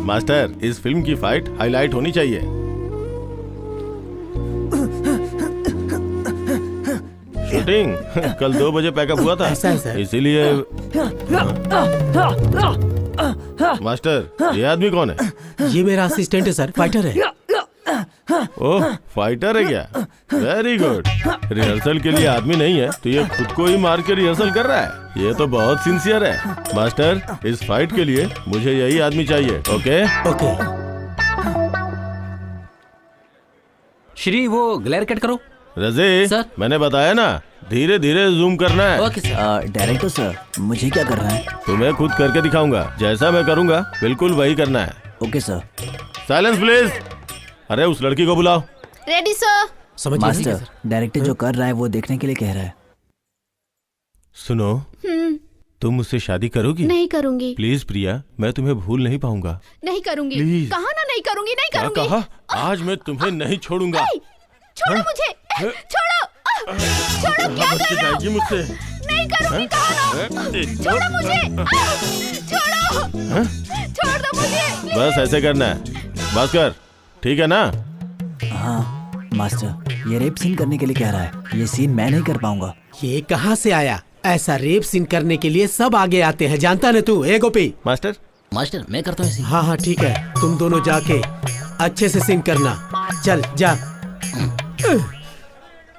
मास्टर, इस फिल्म की फाइट हाईलाइट होनी चाहिए। शूटिंग कल 2 बजे पैकअप हुआ था, इसीलिए। मास्टर, ये आदमी कौन है? ये मेरा असिस्टेंट है सर, फाइटर है। ओह, फाइटर है क्या? Very good. रिहर्सल के लिए आदमी नहीं है तो ये खुद को ही मार के रिहर्सल कर रहा है। ये तो बहुत सिंसियर है। मास्टर, इस फाइट के लिए मुझे यही आदमी चाहिए। Okay okay. श्री, वो ग्लेयर कट करो। रज़ी सर, मैंने बताया ना, धीरे धीरे जूम करना है। Okay sir. डायरेक्टर सर, मुझे क्या करना है? तुम्हें खुद करके दिखाऊंगा, जैसा मैं करूंगा बिल्कुल वही करना है। Okay sir. Silence please. अरे उस लड़की को बुलाओ। Ready sir. समझ मास्टर, डायरेक्टर जो कर रहा है वो देखने के लिए कह रहा है। सुनो, तुम मुझसे शादी करोगी? नहीं करूंगी। प्लीज प्रिया, मैं तुम्हें भूल नहीं पाऊंगा। नहीं करूंगी। Please। कहा ना नहीं करूंगी, नहीं क्या करूंगी। कहा? आज मैं तुम्हें नहीं छोड़ूंगा। छोड़ो मुझे, छोड़ो, छोड़ो, क्या कर रहे हो? जाएगी मुझसे। नहीं करूंगी, कहा ना। छोड़ो मुझे, छोड़ो, छोड़ दो मुझे। बस ऐसे करना है। भास्कर, ठीक है ना? हाँ मास्टर, ये रेप सीन करने के लिए कह रहा है। ये सीन मैं नहीं कर पाऊंगा। ये कहाँ से आया? ऐसा रेप सीन करने के लिए सब आगे आते हैं, जानता न तू? ए गोपी। मास्टर, मैं करता हूँ। हाँ हाँ ठीक है, तुम दोनों जाके अच्छे से सीन करना। चल जा।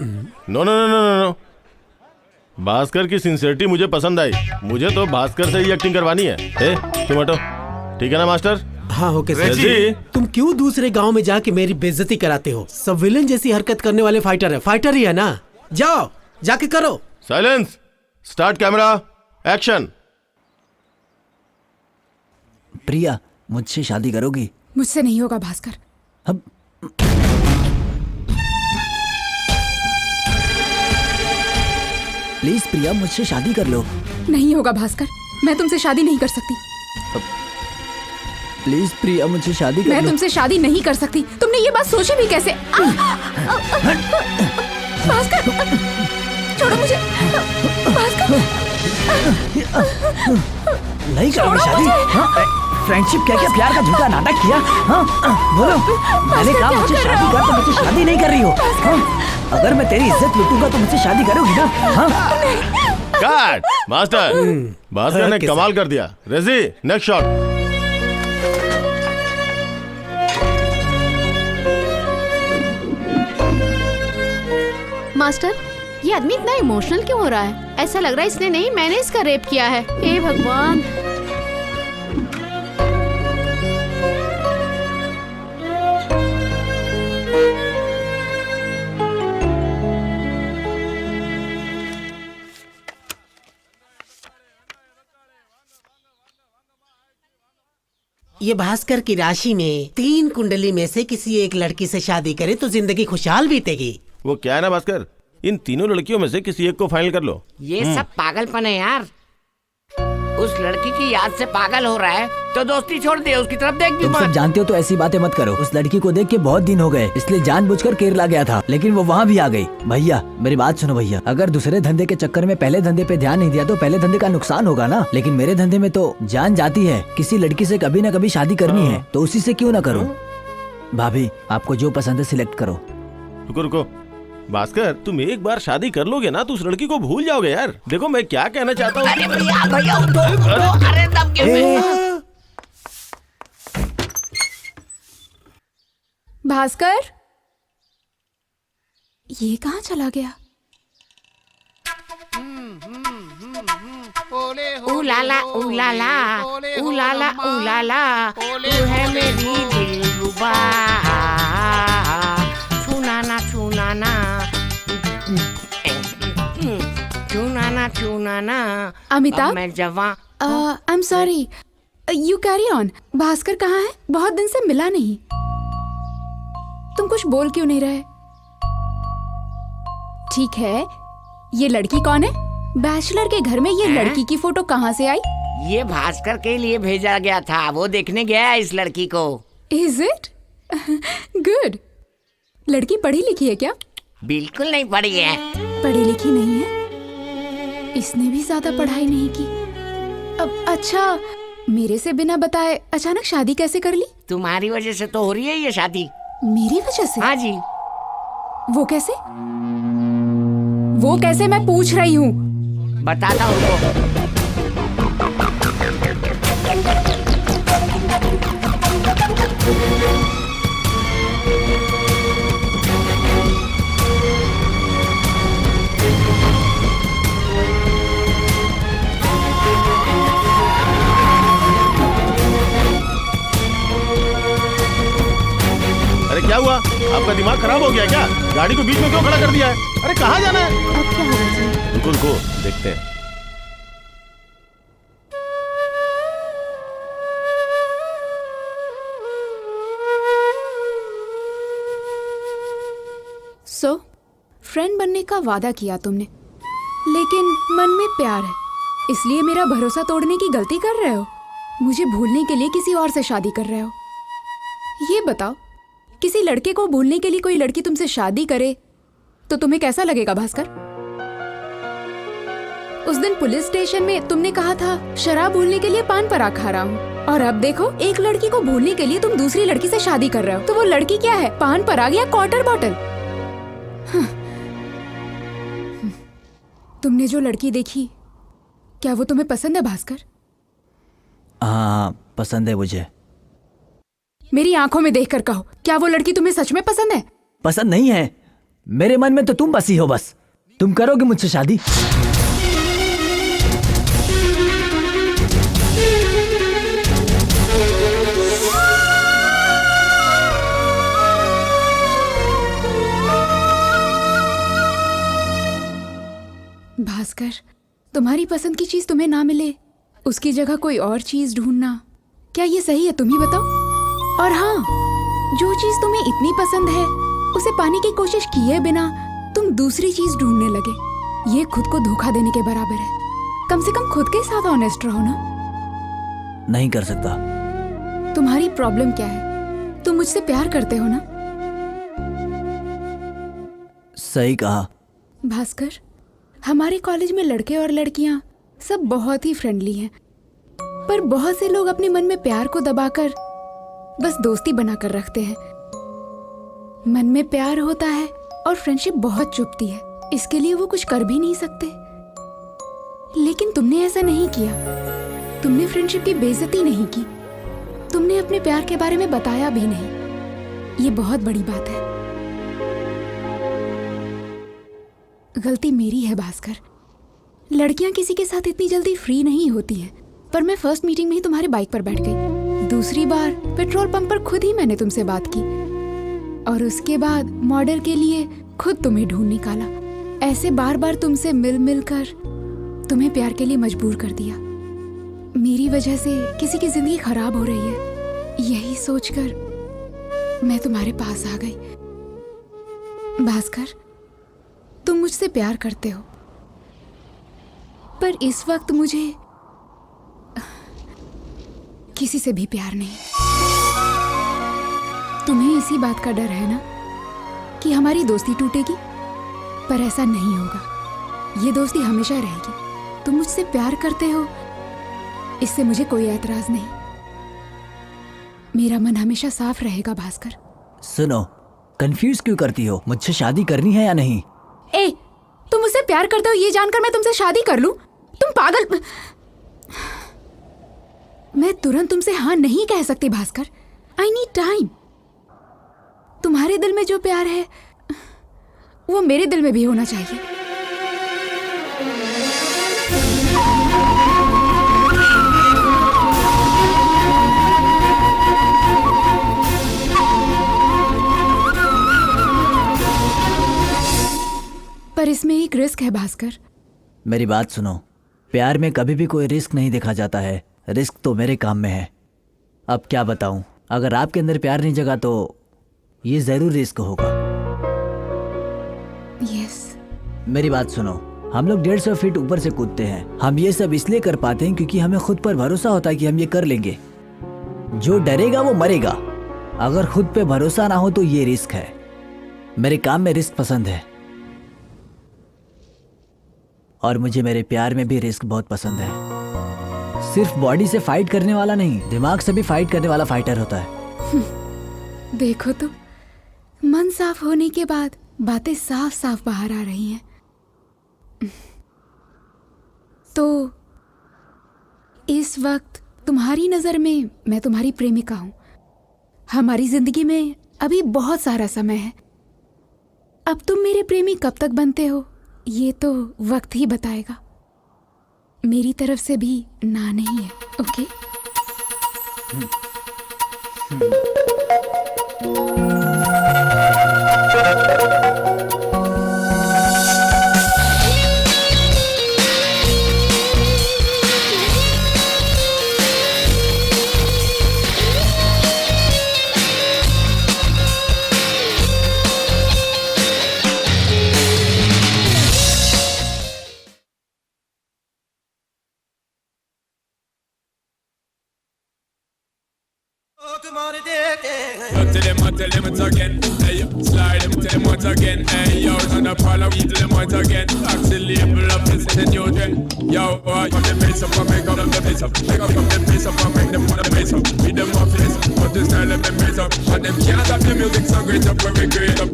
No no no no no. Bhaskar की सिंसियरिटी मुझे पसंद आई। मुझे तो भास्कर से ही एक्टिंग करवानी है। तुम हटो, ठीक है ना मास्टर? हाँ ओके सर। तुम क्यों दूसरे गांव में जाके मेरी बेइज्जती कराते हो? सब विलन जैसी हरकत करने वाले फाइटर है। फाइटर ही है ना? जाओ जाके करो। Silence. Start camera, action. Priya, मुझसे शादी करोगी? मुझसे नहीं होगा भास्कर। अब प्लीज प्रिया, मुझसे शादी कर लो। नहीं होगा भास्कर, मैं तुमसे शादी नहीं कर सकती। प्लीज प्रिया, मुझसे शादी कर लो। मैं तुमसे शादी नहीं कर सकती। तुमने ये बात सोची भी कैसे? भास्कर, छोड़ो मुझे। भास्कर, नहीं करोगे शादी? फ्रेंडशिप क्या क्या प्यार का झूठा नाटक किया? हाँ बोलो, मैंने कहा मुझसे शादी कर, तो मुझसे शादी नहीं कर रही हो। हाँ, अगर मैं तेरी इज्जत लूटूंगा तो मुझसे शादी करोगी ना? हाँ। कट। मास्टर, भास्कर ने कमाल कर दिया। रेजी, नेक्स्ट शॉट। मास्टर, ये आदमी इतना इमोशनल क्यों हो रहा है? ऐसा लग रहा है इसने नहीं, मैंने इसका रेप किया है। हे भगवान। ये भास्कर की राशि में 3 कुंडली में से किसी एक लड़की से शादी करे तो जिंदगी खुशहाल बीतेगी। वो क्या है ना भास्कर, इन तीनों लड़कियों में से किसी एक को फाइनल कर लो। ये सब पागलपन है यार। उस लड़की की याद से पागल हो रहा है तो दोस्ती छोड़ दे, उसकी तरफ देख भी तुम सब मत। जानते हो तो ऐसी बातें मत करो। उस लड़की को देख के बहुत दिन हो गए, इसलिए जानबूझकर केरला गया था, लेकिन वो वहाँ भी आ गई। भैया मेरी बात सुनो भैया, अगर दूसरे धंधे के चक्कर में पहले धंधे पे ध्यान नहीं दिया तो पहले धंधे का नुकसान होगा ना। लेकिन मेरे धंधे में तो जान जाती है, किसी लड़की से कभी न कभी शादी करनी है तो उसी से क्यों ना करो। भाभी आपको जो पसंद है सिलेक्ट करो। रुको रुको भास्कर, तुम एक बार शादी कर लोगे ना तो उस लड़की को भूल जाओगे यार। देखो मैं क्या कहना चाहता हूँ। अरे भैया भैया उठो, अरे दम के भास्कर, ये कहाँ चला गया? उलाला उलाला उलाला उलाला, तू है मेरी दिलरुबा, छूनाना छूनाना छूनाना छूनाना। अमिताभ, अब मैं जवां। I am sorry, you carry on. Bhaskar कहाँ है? बहुत दिन से मिला नहीं। तुम कुछ बोल क्यों नहीं रहे? ठीक है, ये लड़की कौन है? बैचलर के घर में ये लड़की की फोटो कहाँ से आई? ये भास्कर के लिए भेजा गया था, वो देखने गया है इस लड़की को। Is it good? लड़की पढ़ी लिखी है क्या? बिल्कुल नहीं पढ़ी है। पढ़ी लिखी नहीं है? इसने भी ज्यादा पढ़ाई नहीं की। अब अच्छा, मेरे से बिना बताए अचानक शादी कैसे कर ली? तुम्हारी वजह से तो हो रही है ये शादी। मेरी वजह से? हाँ जी। वो कैसे? वो कैसे मैं पूछ रही हूँ। बताता हूँ। अरे क्या हुआ, आपका दिमाग खराब हो गया क्या? गाड़ी को बीच में क्यों खड़ा कर दिया है? अरे कहाँ जाना है? अब क्या होगा जी? रुको रुको देखते हैं। सो फ्रेंड बनने का वादा किया तुमने, लेकिन मन में प्यार है, इसलिए मेरा भरोसा तोड़ने की गलती कर रहे हो। मुझे भूलने के लिए किसी और से शादी कर रहे हो। ये बताओ, किसी लड़के को भूलने के लिए कोई लड़की तुमसे शादी करे तो तुम्हें कैसा लगेगा भास्कर? उस दिन पुलिस स्टेशन में तुमने कहा था शराब भूलने के लिए पान पराग खा रहा हूँ, और अब देखो एक लड़की को भूलने के लिए तुम दूसरी लड़की से शादी कर रहे हो। तो वो लड़की क्या है, पान पराग या क्वार्टर बॉटल? तुमने जो लड़की देखी, क्या वो तुम्हें पसंद है भास्कर? हाँ पसंद है मुझे। मेरी आंखों में देखकर कहो, क्या वो लड़की तुम्हें सच में पसंद है? पसंद नहीं है, मेरे मन में तो तुम बसी हो बस। तुम करोगे मुझसे शादी? भास्कर, तुम्हारी पसंद की चीज तुम्हें ना मिले, उसकी जगह कोई और चीज ढूंढना, क्या ये सही है? तुम ही बताओ। और हाँ, जो चीज तुम्हें इतनी पसंद है उसे पाने की कोशिश किए बिना तुम दूसरी चीज ढूंढने लगे, ये खुद को धोखा देने के बराबर है। कम से कम खुद के साथ ऑनेस्ट रहो ना। नहीं कर सकता। तुम्हारी प्रॉब्लम क्या है? तुम मुझसे प्यार करते हो ना? सही कहा। भास्कर, हमारे कॉलेज में लड़के और लड़कियां सब बहुत ही फ्रेंडली हैं, पर बहुत से लोग अपने मन में प्यार को दबाकर बस दोस्ती बनाकर रखते हैं। मन में प्यार होता है और फ्रेंडशिप बहुत चुभती है, इसके लिए वो कुछ कर भी नहीं सकते। लेकिन तुमने ऐसा नहीं किया, तुमने फ्रेंडशिप की बेइज्जती नहीं की, तुमने अपने प्यार के बारे में बताया भी नहीं। ये बहुत बड़ी बात है। गलती मेरी है भास्कर, लड़कियां किसी के साथ इतनी जल्दी फ्री नहीं होती हैं। पर मैं फर्स्ट मीटिंग में ही तुम्हारे बाइक पर बैठ गई, दूसरी बार पेट्रोल पंप पर खुद ही मैंने तुमसे बात की, और उसके बाद मॉडल के लिए खुद तुम्हें ढूंढ निकाला। ऐसे बार बार तुमसे मिल मिल कर तुम्हें प्यार के लिए मजबूर कर दिया। मेरी वजह से किसी की जिंदगी खराब हो रही है, यही सोचकर मैं तुम्हारे पास आ गई। भास्कर, तुम मुझसे प्यार करते हो, पर इस वक्त मुझे किसी से भी प्यार नहीं। तुम्हें इसी बात का डर है ना कि हमारी दोस्ती टूटेगी, पर ऐसा नहीं होगा। ये दोस्ती हमेशा रहेगी। तुम मुझसे प्यार करते हो, इससे मुझे कोई एतराज नहीं। मेरा मन हमेशा साफ रहेगा भास्कर। सुनो, कंफ्यूज क्यों करती हो? मुझसे शादी करनी है या नहीं? ए, तुम मुझसे प्यार करते हो ये जानकर मैं तुमसे शादी कर लूं? तुम पागल। मैं तुरंत तुमसे हाँ नहीं कह सकती भास्कर। I need time. तुम्हारे दिल में जो प्यार है वो मेरे दिल में भी होना चाहिए। पर इसमें एक रिस्क है भास्कर। मेरी बात सुनो, प्यार में कभी भी कोई रिस्क नहीं देखा जाता है। रिस्क तो मेरे काम में है। अब क्या बताऊं, अगर आपके अंदर प्यार नहीं जगा तो ये जरूर रिस्क होगा। यस। मेरी बात सुनो, हम लोग 150 फीट ऊपर से कूदते हैं। हम ये सब इसलिए कर पाते हैं क्योंकि हमें खुद पर भरोसा होता है कि हम ये कर लेंगे। जो डरेगा वो मरेगा। अगर खुद पे भरोसा ना हो तो ये रिस्क है। मेरे काम में रिस्क पसंद है, और मुझे मेरे प्यार में भी रिस्क बहुत पसंद है। सिर्फ बॉडी से फाइट करने वाला नहीं, दिमाग से भी फाइट करने वाला फाइटर होता है। देखो तो, मन साफ होने के बाद बातें साफ साफ बाहर आ रही हैं। तो इस वक्त तुम्हारी नजर में मैं तुम्हारी प्रेमिका हूं। हमारी जिंदगी में अभी बहुत सारा समय है। अब तुम मेरे प्रेमी कब तक बनते हो ये तो वक्त ही बताएगा। मेरी तरफ से भी ना नहीं है। Okay? Tell them it again. Hey, slide them, tell them what again. Hey, yo, on the parlor, we tell them what again. Actually, level up, this is a new trend. Yo, from the base up, I make up the base up. Make up from the base up, I make them on the base up. Beat them off face, but this style of them raise up. And them can't stop the music so great up when we create up.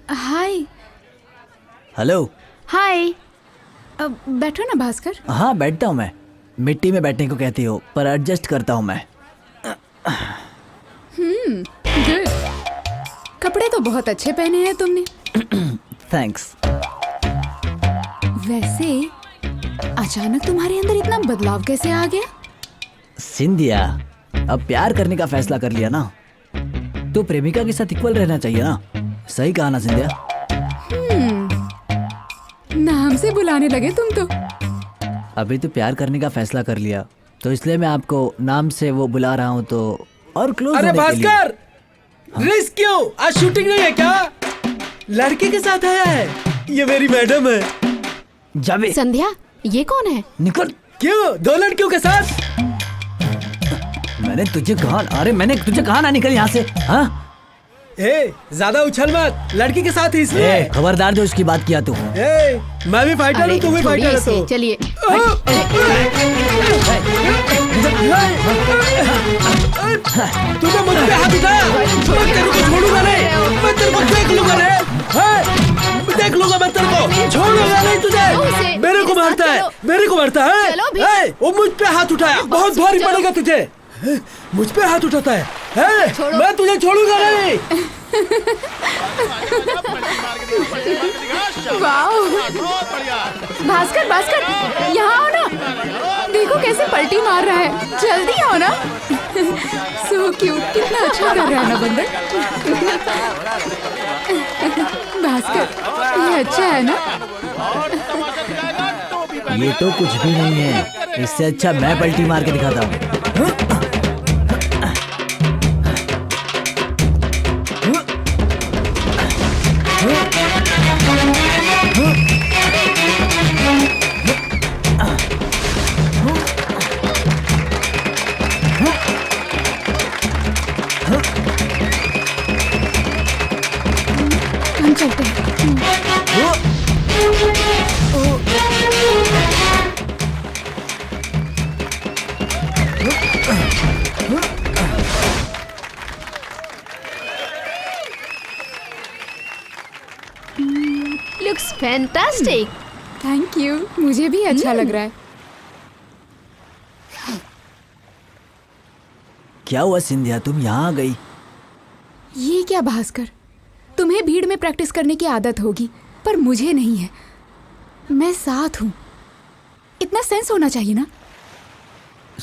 Hi. Hello. Hi. बैठो ना भास्कर। हाँ बैठता हूँ मैं। मिट्टी में बैठने को कहती हो, पर एडजस्ट करता हूँ मैं। गुड। कपड़े तो बहुत अच्छे पहने हैं तुमने। थैंक्स। वैसे अचानक तुम्हारे अंदर इतना बदलाव कैसे आ गया? सिंधिया, अब प्यार करने का फैसला कर लिया ना, तो प्रेमिका के साथ इक्वल रहना चाहिए ना। सही कहा ना सिंधिया? नाम से बुलाने लगे तुम तो। अभी तो प्यार करने का फैसला कर लिया, तो इसलिए मैं आपको नाम से वो बुला रहा हूँ, तो और क्लोज अरे होने के लिए। भास्कर, रिस्क क्यों? आज शूटिंग नहीं है क्या? लड़के के साथ आया है। ये मेरी मैडम है। जावे। संध्या, ये कौन है? निकल। क्यों? दो लड़कियों के साथ? मैंने तुझे कहा ना निकल यहाँ से। हाँ? ज्यादा उछल मत। लड़की के साथ ही इसलिए। खबरदार जो इसकी बात किया तू। मैं भी फाइटर हूँ, तू भी फाइटर है तो। चलिए। तूने मुझ पे हाथ उठाया, मैं तेरे को छोड़ूंगा नहीं। मैं तेरे को देख लूंगा रे। देख लूंगा मैं तेरे को, छोड़ूंगा नहीं तुझे। मेरे को मारता है, मेरे को मारता है। वो मुझ पे हाथ उठाया, बहुत भारी पड़ेगा तुझे। मुझ पे हाथ उठाता है। मैं तुझे छोड़ूंगा नहीं। वाओ भास्कर, भास्कर यहाँ आओ ना, देखो कैसे पलटी मार रहा है, जल्दी आओ ना। सो क्यूट, कितना अच्छा कर रहा है ना बंदर। भास्कर ये अच्छा है ना? ये तो कुछ भी नहीं है, इससे अच्छा मैं पलटी मार के दिखाता हूँ। हम चलते हैं। Looks fantastic. थैंक यू, मुझे भी अच्छा लग रहा है। क्या हुआ सिंधिया, तुम यहाँ आ गई? ये क्या भास्कर, तुम्हें भीड़ में प्रैक्टिस करने की आदत होगी, पर मुझे नहीं है। मैं साथ हूँ, इतना सेंस होना चाहिए ना।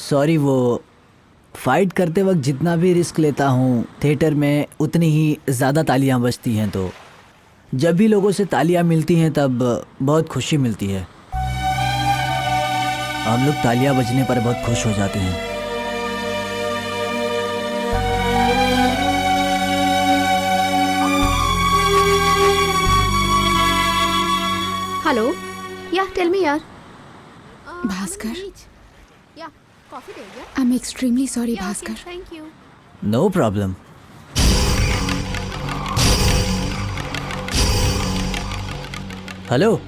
सॉरी, वो फाइट करते वक्त जितना भी रिस्क लेता हूँ थिएटर में उतनी ही ज़्यादा तालियां बजती हैं, तो जब भी लोगों से तालियां मिलती हैं तब बहुत खुशी मिलती है। हम लोग तालियां बजने पर बहुत खुश हो जाते हैं। हेलो, या टेल मी यार। भास्कर, या कॉफी देंगे? I am extremely sorry Bhaskar. Thank you. No problem. Hello,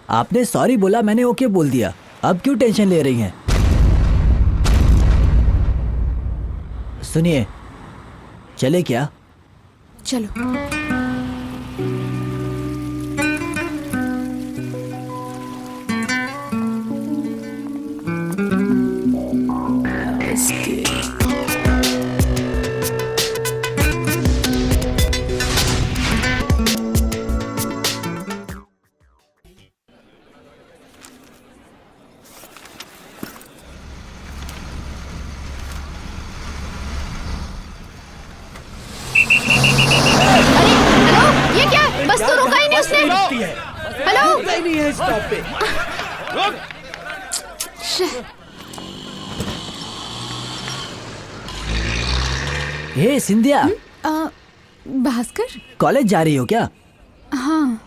आपने सॉरी बोला, मैंने ओके बोल दिया, अब क्यों टेंशन ले रही हैं? सुनिए, चले क्या? चलो। बस तो रुका ही नहीं उसने। हेलो, नहीं है स्टॉप पे। हे सिंधिया, भास्कर कॉलेज जा रही हो क्या? हाँ,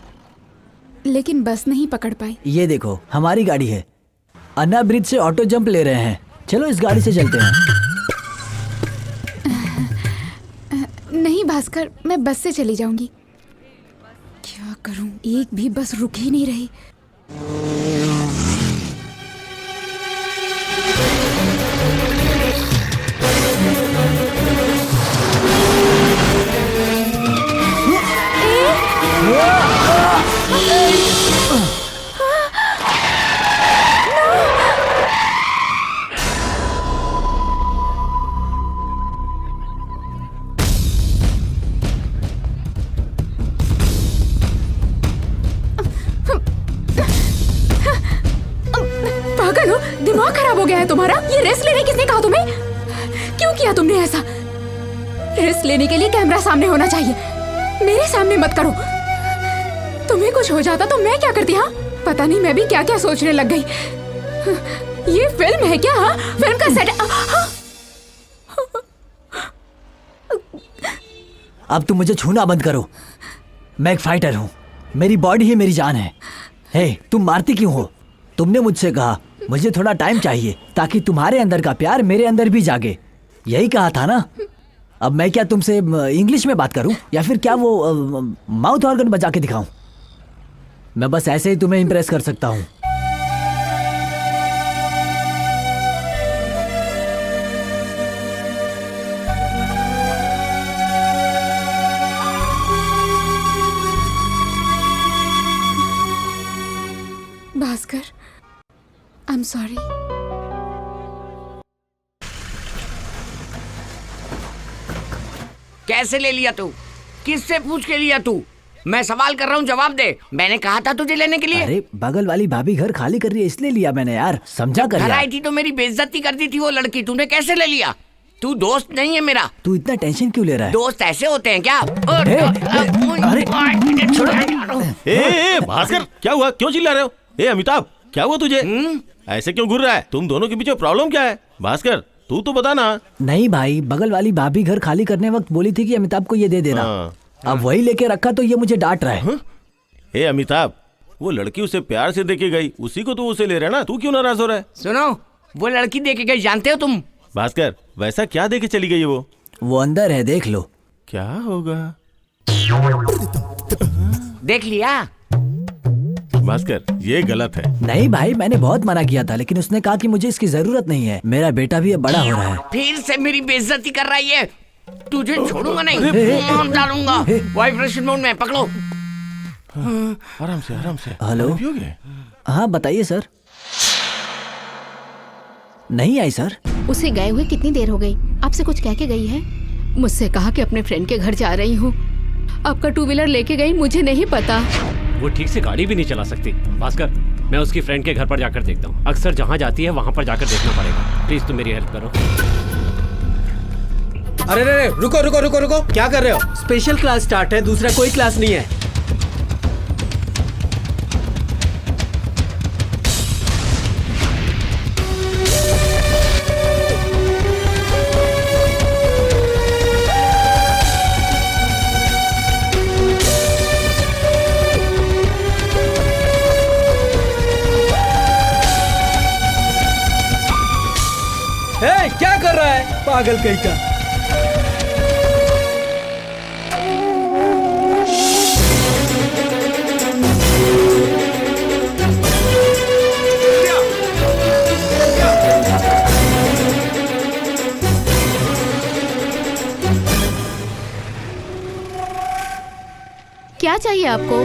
लेकिन बस नहीं पकड़ पाई। ये देखो, हमारी गाड़ी है। अन्ना ब्रिज से ऑटो जंप ले रहे हैं, चलो इस गाड़ी से चलते हैं। नहीं भास्कर, मैं बस से चली जाऊंगी। क्या करूं, एक भी बस रुक ही नहीं रही। पागल हो, दिमाग खराब हो गया है तुम्हारा? ये रेस्ट लेने किसने कहा तुम्हें? क्यों किया तुमने ऐसा? रेस्ट लेने के लिए कैमरा सामने होना चाहिए, मेरे सामने मत करो। तुम्हें कुछ हो जाता तो मैं क्या करती? हाँ, पता नहीं मैं भी क्या क्या सोचने लग गई। ये फिल्म है क्या? हाँ, फिल्म का सेट। अब तुम मुझे छूना बंद करो। मैं एक फाइटर हूँ, मेरी बॉडी ही मेरी जान है। हे, तुम मारती क्यों हो? तुमने मुझसे कहा मुझे थोड़ा टाइम चाहिए ताकि तुम्हारे अंदर का प्यार मेरे अंदर भी जागे, यही कहा था ना? अब मैं क्या तुमसे इंग्लिश में बात करूं या फिर क्या वो माउथ ऑर्गन बजा के दिखाऊं? मैं बस ऐसे ही तुम्हें इंप्रेस कर सकता हूं। Bhaskar, I am sorry. कैसे ले लिया तू? किससे पूछ के लिया तू? मैं सवाल कर रहा हूँ, जवाब दे। मैंने कहा था तुझे लेने के लिए। अरे बगल वाली भाभी घर खाली कर रही है इसलिए लिया मैंने यार, समझा कर घर यार। आई थी तो मेरी बेइज्जती कर दी थी वो लड़की, तूने कैसे ले लिया? तू दोस्त नहीं है मेरा। तू इतना टेंशन क्यों ले रहा है? दोस्त ऐसे होते हैं क्या? भास्कर क्या हुआ, क्यों चिल्ला रहे हो? अमिताभ क्या हुआ तुझे? ऐसे क्यों घूर रहा है? तुम दोनों के बीच प्रॉब्लम क्या है? भास्कर तू तो बता ना। नहीं भाई, बगल वाली भाभी घर खाली करने वक्त बोली थी कि अमिताभ को ये दे देना। अब वही लेके रखा तो ये मुझे डांट रहा है। अमिताभ, वो लड़की उसे प्यार से देके गई, उसी को तू उसे ले रहा है ना, तू क्यों नाराज हो रहा है? सुनो, वो लड़की देके गई, जानते हो तुम? भास्कर वैसा क्या देके चली गई वो अंदर है, देख लो। क्या होगा? देख लिया? भास्कर ये गलत है। नहीं भाई, मैंने बहुत मना किया था लेकिन उसने कहा कि मुझे इसकी जरूरत नहीं है, मेरा बेटा भी अब बड़ा हो रहा है। फिर से मेरी बेइज्जती कर रही है। तुझे छोड़ूंगा नहीं, मार डालूंगा। वाइब्रेशन मोड में पकड़ो। आराम से आराम से। हेलो। हाँ बताइए सर। नहीं आई सर। उसे गए हुए कितनी देर हो गई? आपसे कुछ कह के गई है? मुझसे कहा कि अपने फ्रेंड के घर जा रही हूँ। आपका टू व्हीलर लेके गई, मुझे नहीं पता। वो ठीक से गाड़ी भी नहीं चला सकती। भास्कर, मैं उसकी फ्रेंड के घर पर जाकर देखता हूँ। अक्सर जहाँ जाती है वहाँ पर जाकर देखना पड़ेगा। प्लीज तुम मेरी हेल्प करो। अरे रे, रुको रुको रुको रुको, क्या कर रहे हो? स्पेशल क्लास स्टार्ट है, दूसरा कोई क्लास नहीं है। क्या कर रहा है पागल कहीं का? क्या चाहिए आपको?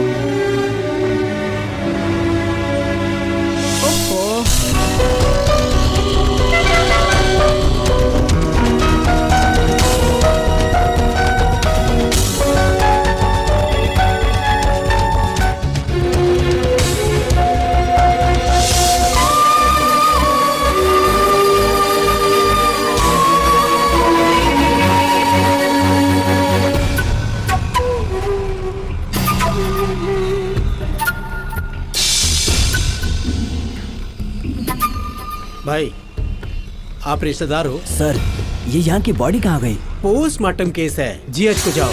भाई आप रिश्तेदार हो? सर ये यहाँ की बॉडी कहाँ गई? पोस्टमार्टम केस है, जीएच को जाओ।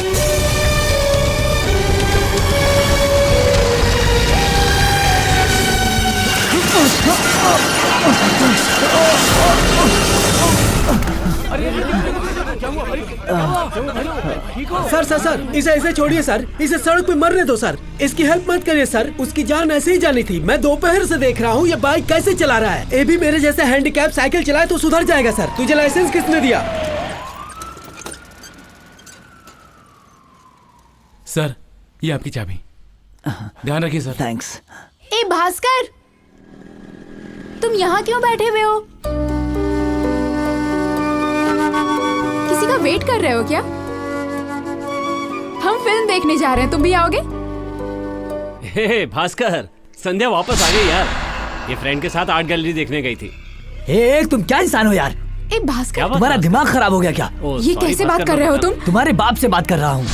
सर सर सर, इसे ऐसे छोड़िए सर, इसे सड़क पे मरने दो सर, इसकी हेल्प मत करिए सर, उसकी जान ऐसे ही जानी थी। मैं दोपहर से देख रहा हूँ ये बाइक कैसे चला रहा है। ये भी मेरे जैसे हैंडीकैप साइकिल चलाए तो सुधर जाएगा सर। तुझे लाइसेंस किसने दिया? सर ये आपकी चाबी, ध्यान रखिए सर। थैंक्स। ए भास्कर, तुम यहाँ क्यों बैठे हुए हो? किसी का वेट कर रहे हो क्या? हम फिल्म देखने जा रहे हैं, तुम भी आओगे? हे भास्कर, संध्या वापस आ गई यार। ये फ्रेंड के साथ आर्ट गैलरी देखने गई थी। तुम क्या इंसान हो यार? ए भास्कर, तुम्हारा दिमाग खराब हो गया क्या? ये कैसे बात कर रहे हो तुम? तुम्हारे बाप से बात कर रहा हूँ।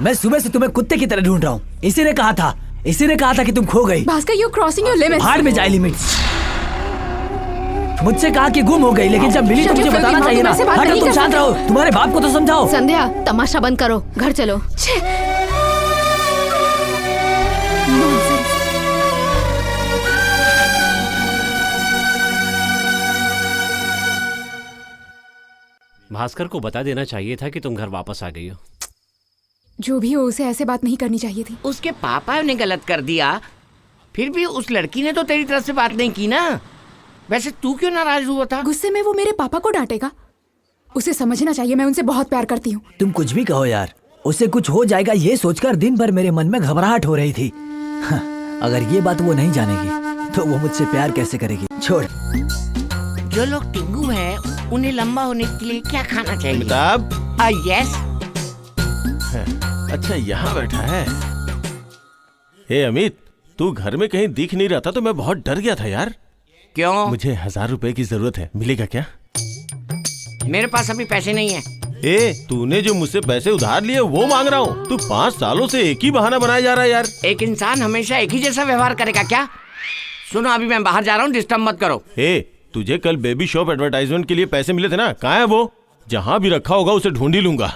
मैं सुबह से तुम्हें कुत्ते की तरह ढूंढ रहा हूँ। इसी ने कहा था कि तुम खो गई। Bhaskar, you crossing your limits. भाड़ में जाए लिमिट्स। मुझसे कहा कि गुम हो गई, लेकिन जब मिली तो मुझे बताना चाहिए ना। हटो, तुम शांत रहो, तुम्हारे बाप को तो समझाओ। संध्या, तमाशा बंद करो, घर चलो। भास्कर को बता देना चाहिए था कि तुम घर वापस आ गई हो। जो भी हो, उसे ऐसे बात नहीं करनी चाहिए थी। उसके पापा ने गलत कर दिया, फिर भी उस लड़की ने तो तेरी तरफ से बात नहीं की ना। वैसे तू क्यों नाराज हुआ था? गुस्से में वो मेरे पापा को डांटेगा। उसे समझना चाहिए मैं उनसे बहुत प्यार करती हूँ। तुम कुछ भी कहो यार, उसे कुछ हो जाएगा ये सोचकर दिन भर मेरे मन में घबराहट हो रही थी। अगर ये बात वो नहीं जानेगी तो वो मुझसे प्यार कैसे करेगी? छोड़। जो लोग टिंगू हैं, उन्हें लंबा होने के लिए क्या खाना चाहिए? अमिताभ, यस। अच्छा यहाँ बैठा है। हे अमित, तू घर में कहीं दिख नहीं रहा था तो मैं बहुत डर गया था यार। क्यों? मुझे 1000 रुपए की जरूरत है, मिलेगा क्या? मेरे पास अभी पैसे नहीं है। तूने जो मुझसे पैसे उधार लिए वो मांग रहा हूँ। तू 5 सालों से एक ही बहाना बनाया जा रहा है यार। एक इंसान हमेशा एक ही जैसा व्यवहार करेगा क्या? सुनो, अभी मैं बाहर जा रहा हूँ, डिस्टर्ब मत करो। तुझे कल बेबी शॉप एडवर्टाइजमेंट के लिए पैसे मिले थे ना, कहाँ है वो? जहाँ भी रखा होगा उसे ढूंढ ही लूंगा।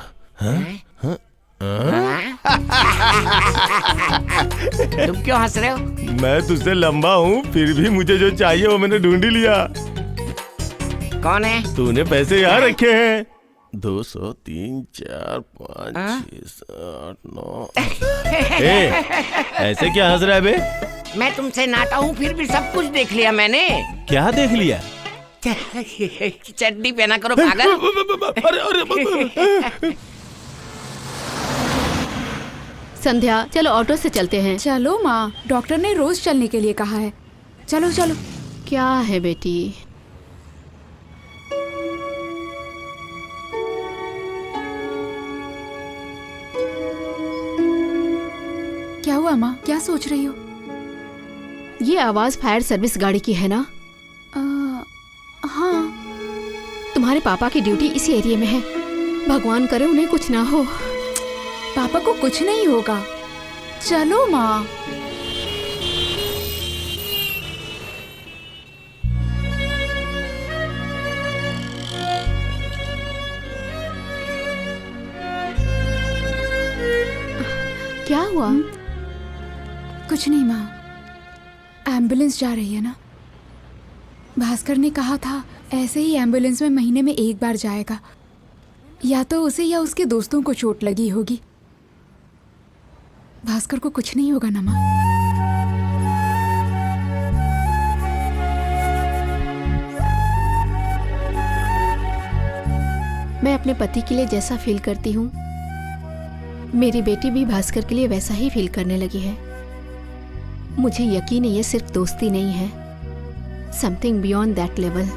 तुम क्यों हंस रहे हो? मैं तुझसे लंबा हूँ, फिर भी मुझे जो चाहिए वो मैंने ढूंढ ही लिया। कौन है? तूने पैसे यहाँ रखे हैं। 200, 3, 4, 5, 6, 7, 9। ऐसे क्या हंस रहा है बे? मैं तुमसे नाटा हूँ, फिर भी सब कुछ देख लिया मैंने। क्या देख लिया? चड्डी पहना करो पागल। संध्या, चलो ऑटो से चलते हैं। चलो माँ, डॉक्टर ने रोज चलने के लिए कहा है। चलो चलो। क्या है बेटी? क्या हुआ माँ, क्या सोच रही हो? ये आवाज फायर सर्विस गाड़ी की है ना? हाँ। तुम्हारे पापा की ड्यूटी इसी एरिया में है। भगवान करे उन्हें कुछ ना हो। पापा को कुछ नहीं होगा। चलो माँ। क्या हुआ? कुछ नहीं माँ, एम्बुलेंस जा रही है ना। भास्कर ने कहा था ऐसे ही एम्बुलेंस में महीने में एक बार जाएगा। या तो उसे या उसके दोस्तों को चोट लगी होगी। भास्कर को कुछ नहीं होगा ना माँ। मैं अपने पति के लिए जैसा फील करती हूँ, मेरी बेटी भी भास्कर के लिए वैसा ही फील करने लगी है। मुझे यकीन है ये सिर्फ दोस्ती नहीं है, समथिंग बियॉन्ड दैट लेवल।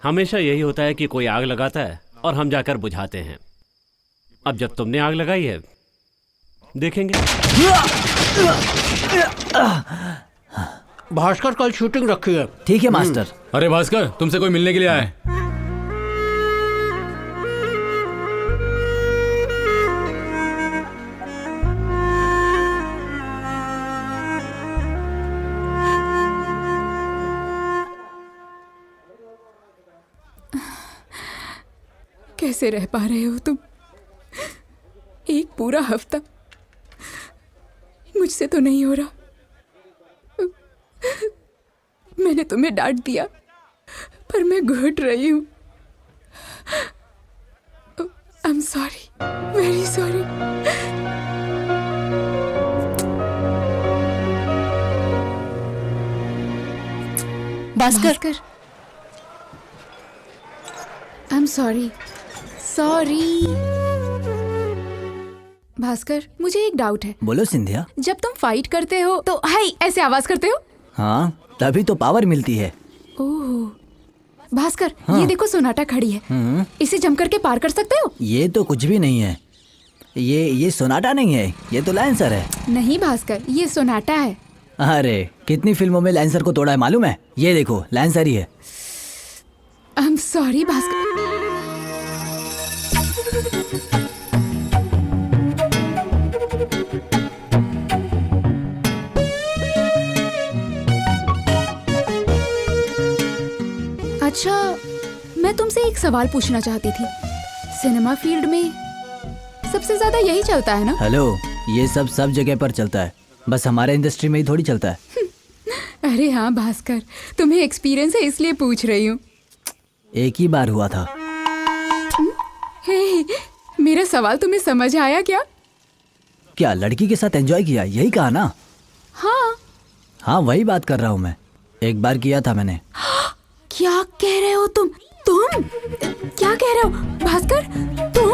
हमेशा यही होता है कि कोई आग लगाता है और हम जाकर बुझाते हैं। अब जब तुमने आग लगाई है, देखेंगे। भास्कर कल शूटिंग रखी है। ठीक है मास्टर। अरे भास्कर, तुमसे कोई मिलने के लिए आए। कैसे रह पा रहे हो तुम? एक पूरा हफ्ता मुझसे तो नहीं हो रहा। मैंने तुम्हें डांट दिया, पर मैं घुट रही हूँ। I am sorry, very sorry. Bhaskar, I am sorry, sorry. Bhaskar, मुझे एक डाउट है। बोलो सिंधिया। जब तुम फाइट करते हो तो हाय ऐसे आवाज करते हो? हाँ, तभी तो पावर मिलती है। ओह भास्कर, हाँ। ये देखो सोनाटा खड़ी है। इसे जम करके पार कर सकते हो? ये तो कुछ भी नहीं है। ये सोनाटा नहीं है, ये तो लैंसर है। नहीं भास्कर, ये सोनाटा है। अरे कितनी फिल्मों में लैंसर को तोड़ा है मालूम है? ये देखो लैंसर ही है। I am sorry Bhaskar. अच्छा, मैं तुमसे एक सवाल पूछना चाहती थी। सिनेमा फील्ड में सबसे ज्यादा यही चलता है ना? हेलो, ये सब जगह पर चलता है, बस हमारे इंडस्ट्री में ही थोड़ी चलता है। अरे हाँ भास्कर, तुम्हें एक्सपीरियंस है इसलिए पूछ रही हूँ। एक ही बार हुआ था। हे, मेरा सवाल तुम्हें समझ आया क्या? क्या लड़की के साथ एंजॉय किया, यही कहा ना? हाँ वही बात कर रहा हूँ मैं। एक बार किया था मैंने। क्या कह रहे हो तुम? क्या कह रहे हो भास्कर? तुम?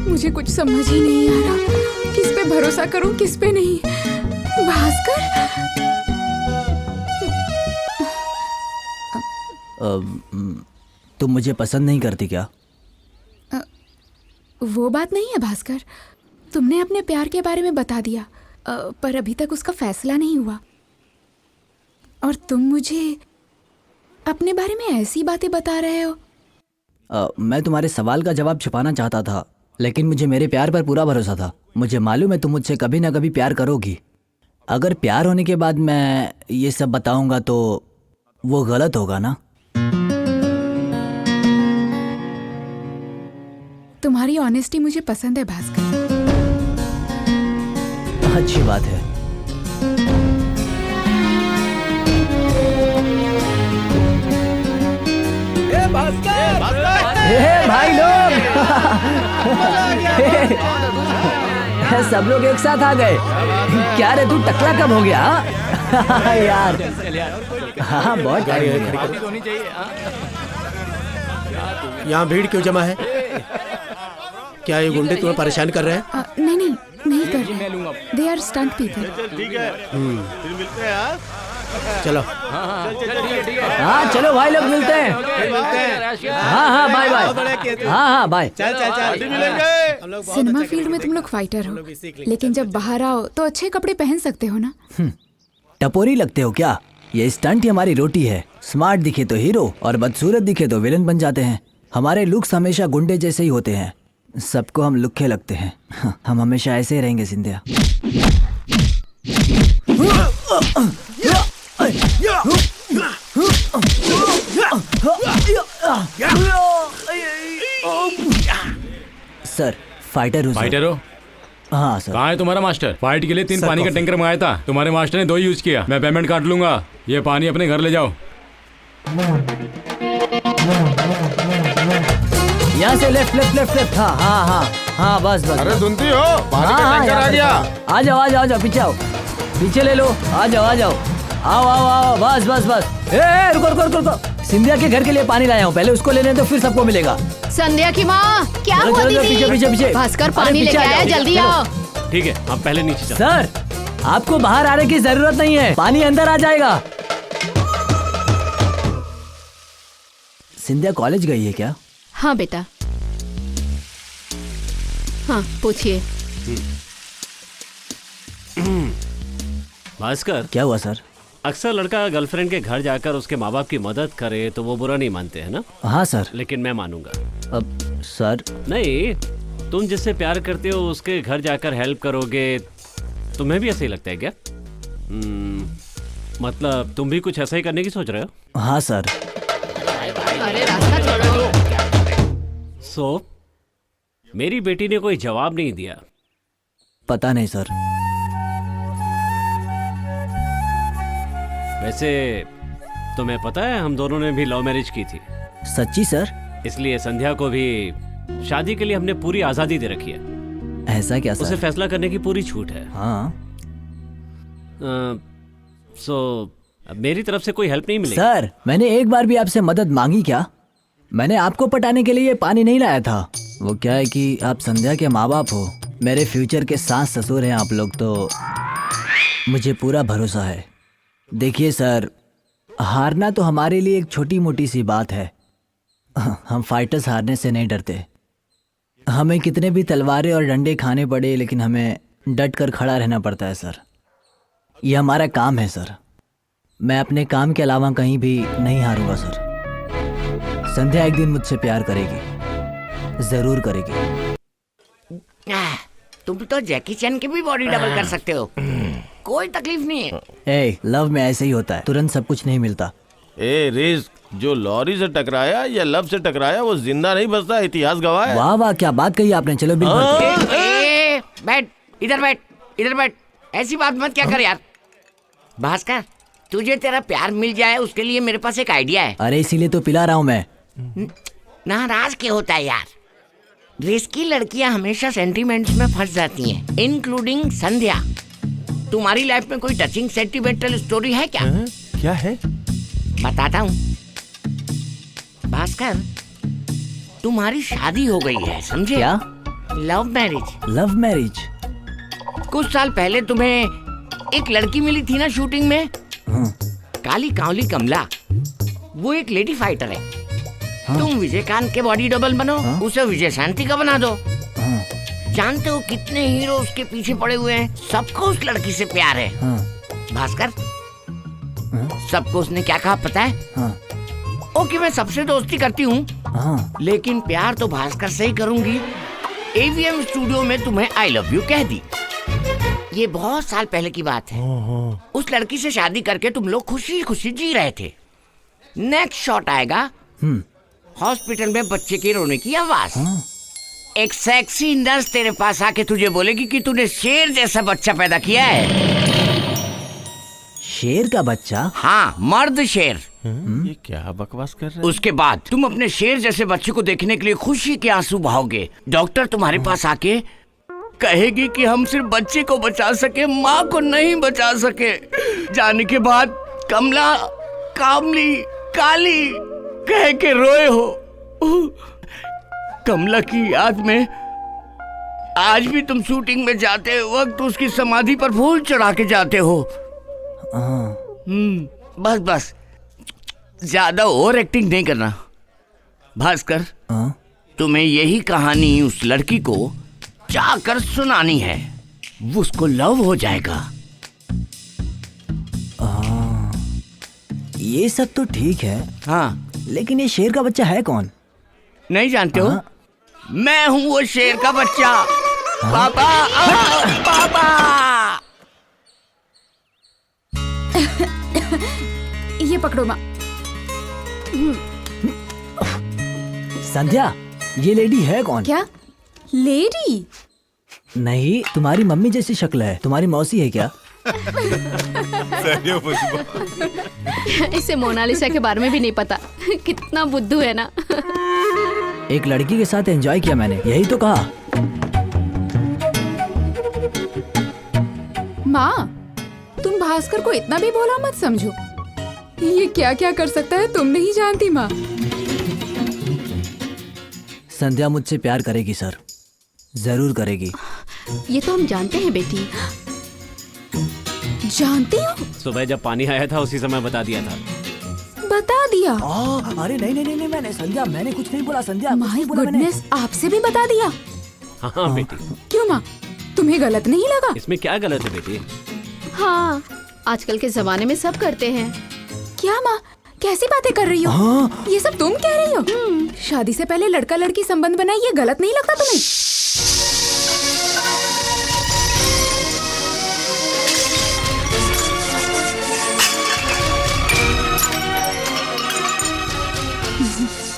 मुझे कुछ समझ ही नहीं आ रहा, किस पे भरोसा करूं किस पे नहीं। भास्कर, तुम मुझे पसंद नहीं करती क्या? वो बात नहीं है भास्कर। तुमने अपने प्यार के बारे में बता दिया, पर अभी तक उसका फैसला नहीं हुआ। और तुम मुझे अपने बारे में ऐसी बातें बता रहे हो। मैं तुम्हारे सवाल का जवाब छुपाना चाहता था, लेकिन मुझे मेरे प्यार पर पूरा भरोसा था। मुझे मालूम है तुम मुझसे कभी ना कभी प्यार करोगी। अगर प्यार होने के बाद मैं ये सब बताऊंगा तो वो गलत होगा ना? तुम्हारी ऑनेस्टी मुझे पसंद है भास्कर। अच्छी बात है। भाई लोग सब लोग एक साथ आ गए। क्या रे तू टकला कब हो गया? यार हाँ बहुत टाइम। यहाँ भीड़ क्यों जमा है? क्या ये गुंडे तुम्हें परेशान कर रहे हैं? नहीं कर रहे। They are stunt people. ठीक है, फिर मिलते हैं यार। चलो। हाँ चलो भाई लोग मिलते हैं। हाँ बाय बाय। हाँ बाय। चल मिलेंगे। सिनेमा फील्ड में तुम लोग फाइटर हो, लेकिन जब बाहर आओ तो अच्छे कपड़े पहन सकते हो ना। टपोरी लगते हो क्या? ये स्टंट ही हमारी रोटी है। स्मार्ट दिखे तो हीरो और बदसूरत दिखे तो विलन बन जाते हैं। हमारे लुक्स हमेशा गुंडे जैसे ही होते हैं। सबको हम लुक्खे लगते हैं। हम हमेशा ऐसे ही रहेंगे सिंधिया। सर फाइटर हूँ। फाइटर हो? हाँ सर। कहाँ है तुम्हारा मास्टर? फाइट के लिए 3 पानी का टैंकर मंगाया था, तुम्हारे मास्टर ने 2 यूज किया। मैं पेमेंट काट लूंगा, ये पानी अपने घर ले जाओ। यहाँ से लेफ्ट लेफ्ट लेफ्ट लेफ्ट। हाँ बस। अरे सुनती हो? पानी का टैंकर आ गया। आ जाओ पीछे आओ, पीछे ले लो। आ जाओ आओ बस। ए रुको। सिंधिया के घर के लिए पानी लाया हूँ, पहले उसको लेने दो फिर सबको मिलेगा। संध्या की माँ, क्या हुआ दीदी? पीछे। भास्कर पानी लेके आया, जल्दी आओ। ठीक है, आप पहले नीचे चलो। सर आपको बाहर आने की जरूरत नहीं है, पानी अंदर आ जाएगा। सिंधिया कॉलेज गई है क्या? हाँ बेटा। हाँ पूछिए। भास्कर, क्या हुआ सर? अक्सर लड़का गर्लफ्रेंड के घर जाकर उसके माँ बाप की मदद करे तो वो बुरा नहीं मानते हैं ना? हाँ सर। लेकिन मैं मानूंगा। अब सर नहीं, तुम जिससे प्यार करते हो उसके घर जाकर हेल्प करोगे, तुम्हें भी ऐसा ही लगता है क्या? मतलब तुम भी कुछ ऐसा ही करने की सोच रहे हो? हाँ सर। अरे रास्ता छोड़ो। सो मेरी बेटी ने कोई जवाब नहीं दिया। पता नहीं सर। वैसे तुम्हें पता है हम दोनों ने भी लव मैरिज की थी। सच्ची सर? इसलिए संध्या को भी शादी के लिए हमने पूरी आजादी दे रखी है। ऐसा क्या सर? उसे फैसला करने की पूरी छूट है। हाँ। मेरी तरफ से कोई हेल्प नहीं मिलेगी। सर मैंने एक बार भी आपसे मदद मांगी क्या? मैंने आपको पटाने के लिए पानी नहीं लाया था। वो क्या है कि आप संध्या के माँ बाप हो, मेरे फ्यूचर के सास ससुर हैं आप लोग, तो मुझे पूरा भरोसा है। देखिए सर, हारना तो हमारे लिए एक छोटी मोटी सी बात है। हम फाइटर्स हारने से नहीं डरते। हमें कितने भी तलवारें और डंडे खाने पड़े, लेकिन हमें डट कर खड़ा रहना पड़ता है सर। ये हमारा काम है सर। मैं अपने काम के अलावा कहीं भी नहीं हारूंगा सर। संध्या एक दिन मुझसे प्यार करेगी, जरूर करेगी। तुम तो जैकी चैन की भी बॉडी डबल कर सकते हो, कोई तकलीफ नहीं है। ए, लव में ऐसे ही होता है, तुरंत सब कुछ नहीं मिलता। ए रिस्क, जो लॉरी से टकराया या लव से टकराया वो जिंदा नहीं बचता, इतिहास गवाह है। वाह वाह, क्या बात कही आपने। चलो बिल बैठ, इधर बैठ। ऐसी बात मत क्या कर यार। भास्कर, तुझे तेरा प्यार मिल जाए उसके लिए मेरे पास एक आइडिया है। अरे इसीलिए तो पिला रहा हूँ मैं। नाराज क्यों होता है यार? रिस्की लड़कियां हमेशा सेंटिमेंट्स में फंस जाती हैं, इंक्लूडिंग संध्या। तुम्हारी लाइफ में कोई टचिंग सेंटिमेंटल स्टोरी है क्या? क्या है? बताता हूँ भास्कर, तुम्हारी शादी हो गई है, समझे? क्या? Love marriage. Love marriage? कुछ साल पहले तुम्हें एक लड़की मिली थी ना शूटिंग में, काली कांवली कमला, वो एक लेडी फाइटर है। तुम विजयकांत के बॉडी डबल बनो, उसे विजय शांति का बना दो। जानते हो कितने हीरो उसके पीछे पड़े हुए हैं, सबको उस लड़की से प्यार है। भास्कर, सबको उसने क्या कहा पता है? ओके, मैं सबसे दोस्ती करती हूँ, लेकिन प्यार तो भास्कर से ही करूंगी। AVM स्टूडियो में तुम्हें आई लव यू कह दी। ये बहुत साल पहले की बात है। उस लड़की से शादी करके तुम लोग खुशी खुशी जी रहे थे। नेक्स्ट शॉट आएगा, हॉस्पिटल में बच्चे के रोने की आवाज। एक सेक्सी नर्स तेरे पास आके तुझे बोलेगी कि तूने शेर जैसा बच्चा पैदा किया है। शेर का बच्चा? हाँ, मर्द शेर। ये क्या बकवास कर रहे हैं? उसके बाद तुम अपने शेर जैसे बच्चे को देखने के लिए खुशी के आंसू बहाओगे। डॉक्टर तुम्हारे पास आके कहेगी कि हम सिर्फ बच्चे को बचा सके, माँ को नहीं बचा सके। जाने के बाद कमला, कामली, काली कह के रोए हो। कमला की याद में आज भी तुम शूटिंग में जाते वक्त उसकी समाधि पर फूल चढ़ा के जाते हो। बस बस, ज्यादा ओवर एक्टिंग नहीं करना। भास्कर, तुम्हें यही कहानी उस लड़की को जाकर सुनानी है, उसको लव हो जाएगा। ये सब तो ठीक है, हाँ, लेकिन ये शेर का बच्चा है कौन? नहीं जानते हो? मैं हूँ वो शेर का बच्चा। पापा, पापा। ये पकड़ो माँ। संध्या, ये लेडी है कौन? क्या लेडी? नहीं, तुम्हारी मम्मी जैसी शक्ल है। तुम्हारी मौसी है क्या? इसे मोनालिसा के बारे में भी नहीं पता। कितना बुद्धू है ना। एक लड़की के साथ एंजॉय किया मैंने, यही तो कहा। माँ, तुम भास्कर को इतना भी भोला मत समझो। ये क्या क्या कर सकता है तुम नहीं जानती माँ। संध्या मुझसे प्यार करेगी सर, जरूर करेगी। ये तो हम जानते हैं बेटी। जानती हो? सुबह जब पानी आया था उसी समय बता दिया था। बता दिया? अरे नहीं नहीं नहीं, मैंने संध्या, मैंने कुछ नहीं बोला संध्या। माय गुडनेस, आपसे भी बता दिया? हाँ बेटी। क्यों माँ, तुम्हें गलत नहीं लगा? इसमें क्या गलत है बेटी? हाँ, आजकल के जमाने में सब करते हैं। क्या माँ, कैसी बातें कर रही हो? ये सब तुम कह रही हो? शादी से पहले लड़का लड़की संबंध बनाए, ये गलत नहीं लगता तुम्हें?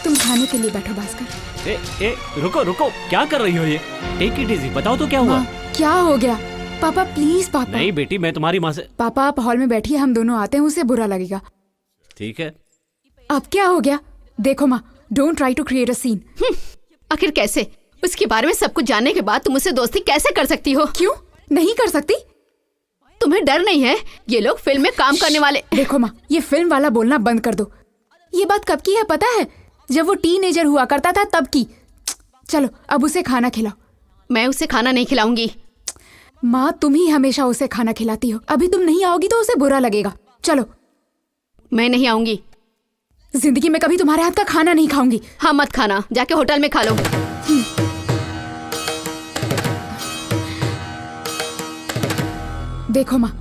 तुम खाने के लिए बैठो भास्कर। ए, रुको रुको, क्या कर रही हो ये? टेक इट इजी, बताओ तो क्या हुआ? क्या हो गया? पापा प्लीज पापा। नहीं बेटी, मैं तुम्हारी माँ से। पापा आप हॉल में बैठिए, हम दोनों आते हैं, उसे बुरा लगेगा। ठीक है। अब क्या हो गया? देखो माँ, don't try to create a scene. आखिर कैसे? उसके बारे में सब कुछ जानने के बाद तुम उससे दोस्ती कैसे कर सकती हो? क्यों नहीं कर सकती? तुम्हें डर नहीं है? ये लोग फिल्म में काम करने वाले। देखो माँ, ये फिल्म वाला बोलना बंद कर दो। ये बात कब की है पता है? जब वो टीनेजर हुआ करता था तब की। चलो अब उसे खाना खिलाओ। मैं उसे खाना नहीं खिलाऊंगी। माँ, तुम ही हमेशा उसे खाना खिलाती हो। अभी तुम नहीं आओगी तो उसे बुरा लगेगा। चलो। मैं नहीं आऊंगी। जिंदगी में कभी तुम्हारे हाथ का खाना नहीं खाऊंगी। हाँ मत खाना, जाके होटल में खा लो। देखो माँ,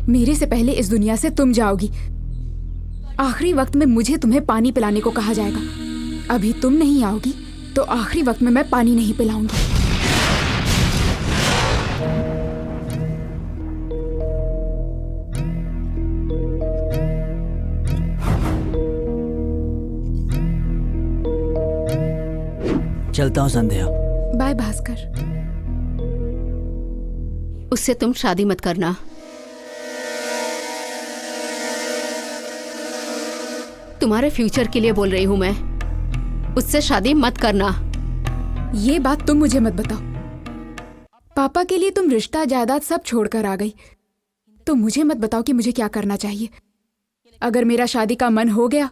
मेरे से पहले इस दुनिया से तुम जाओगी। आखिरी वक्त में मुझे तुम्हें पानी पिलाने को कहा जाएगा। अभी तुम नहीं आओगी तो आखिरी वक्त में मैं पानी नहीं पिलाऊंगी। चलता हूँ संध्या। बाय भास्कर। उससे तुम शादी मत करना। तुम्हारे फ्यूचर के लिए बोल रही हूं मैं। उससे शादी मत करना। ये बात तुम मुझे मत बताओ। पापा के लिए तुम रिश्ता जायदाद सब छोड़कर आ गई, तो मुझे मत बताओ कि मुझे क्या करना चाहिए। अगर मेरा शादी का मन हो गया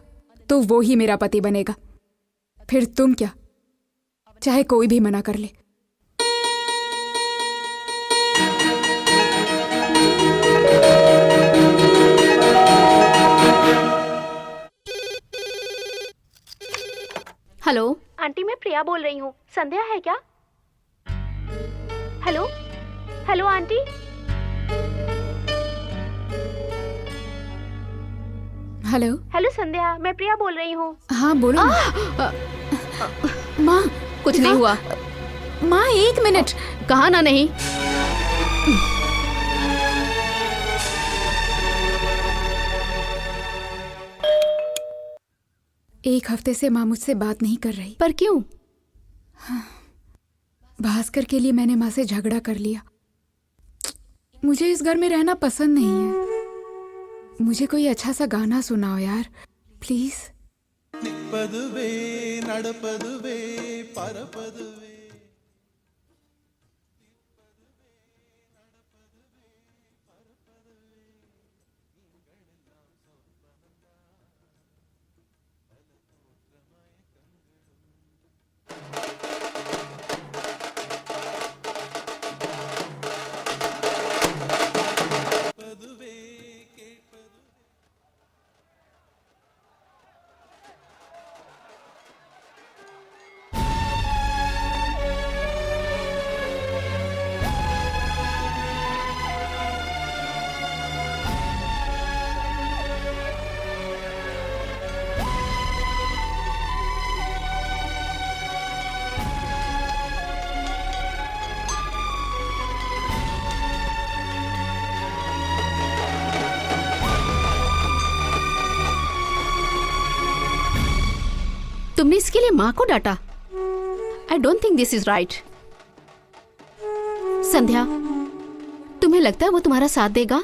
तो वो ही मेरा पति बनेगा। फिर तुम क्या, चाहे कोई भी मना कर ले। हेलो आंटी, मैं प्रिया बोल रही हूँ। संध्या है क्या? Hello hello aunty. Hello hello Sandhya, मैं प्रिया बोल रही हूँ। हाँ बोलो। माँ कुछ नहीं हुआ। माँ 1 मिनट। कहा ना नहीं। एक हफ्ते से माँ मुझसे बात नहीं कर रही। पर क्यों? भास्कर के लिए मैंने माँ से झगड़ा कर लिया। मुझे इस घर में रहना पसंद नहीं है। मुझे कोई अच्छा सा गाना सुनाओ यार, प्लीज। तुमने इसके लिए माँ को डांटा? I don't think this is right. Sandhya, तुम्हें लगता है वो तुम्हारा साथ देगा?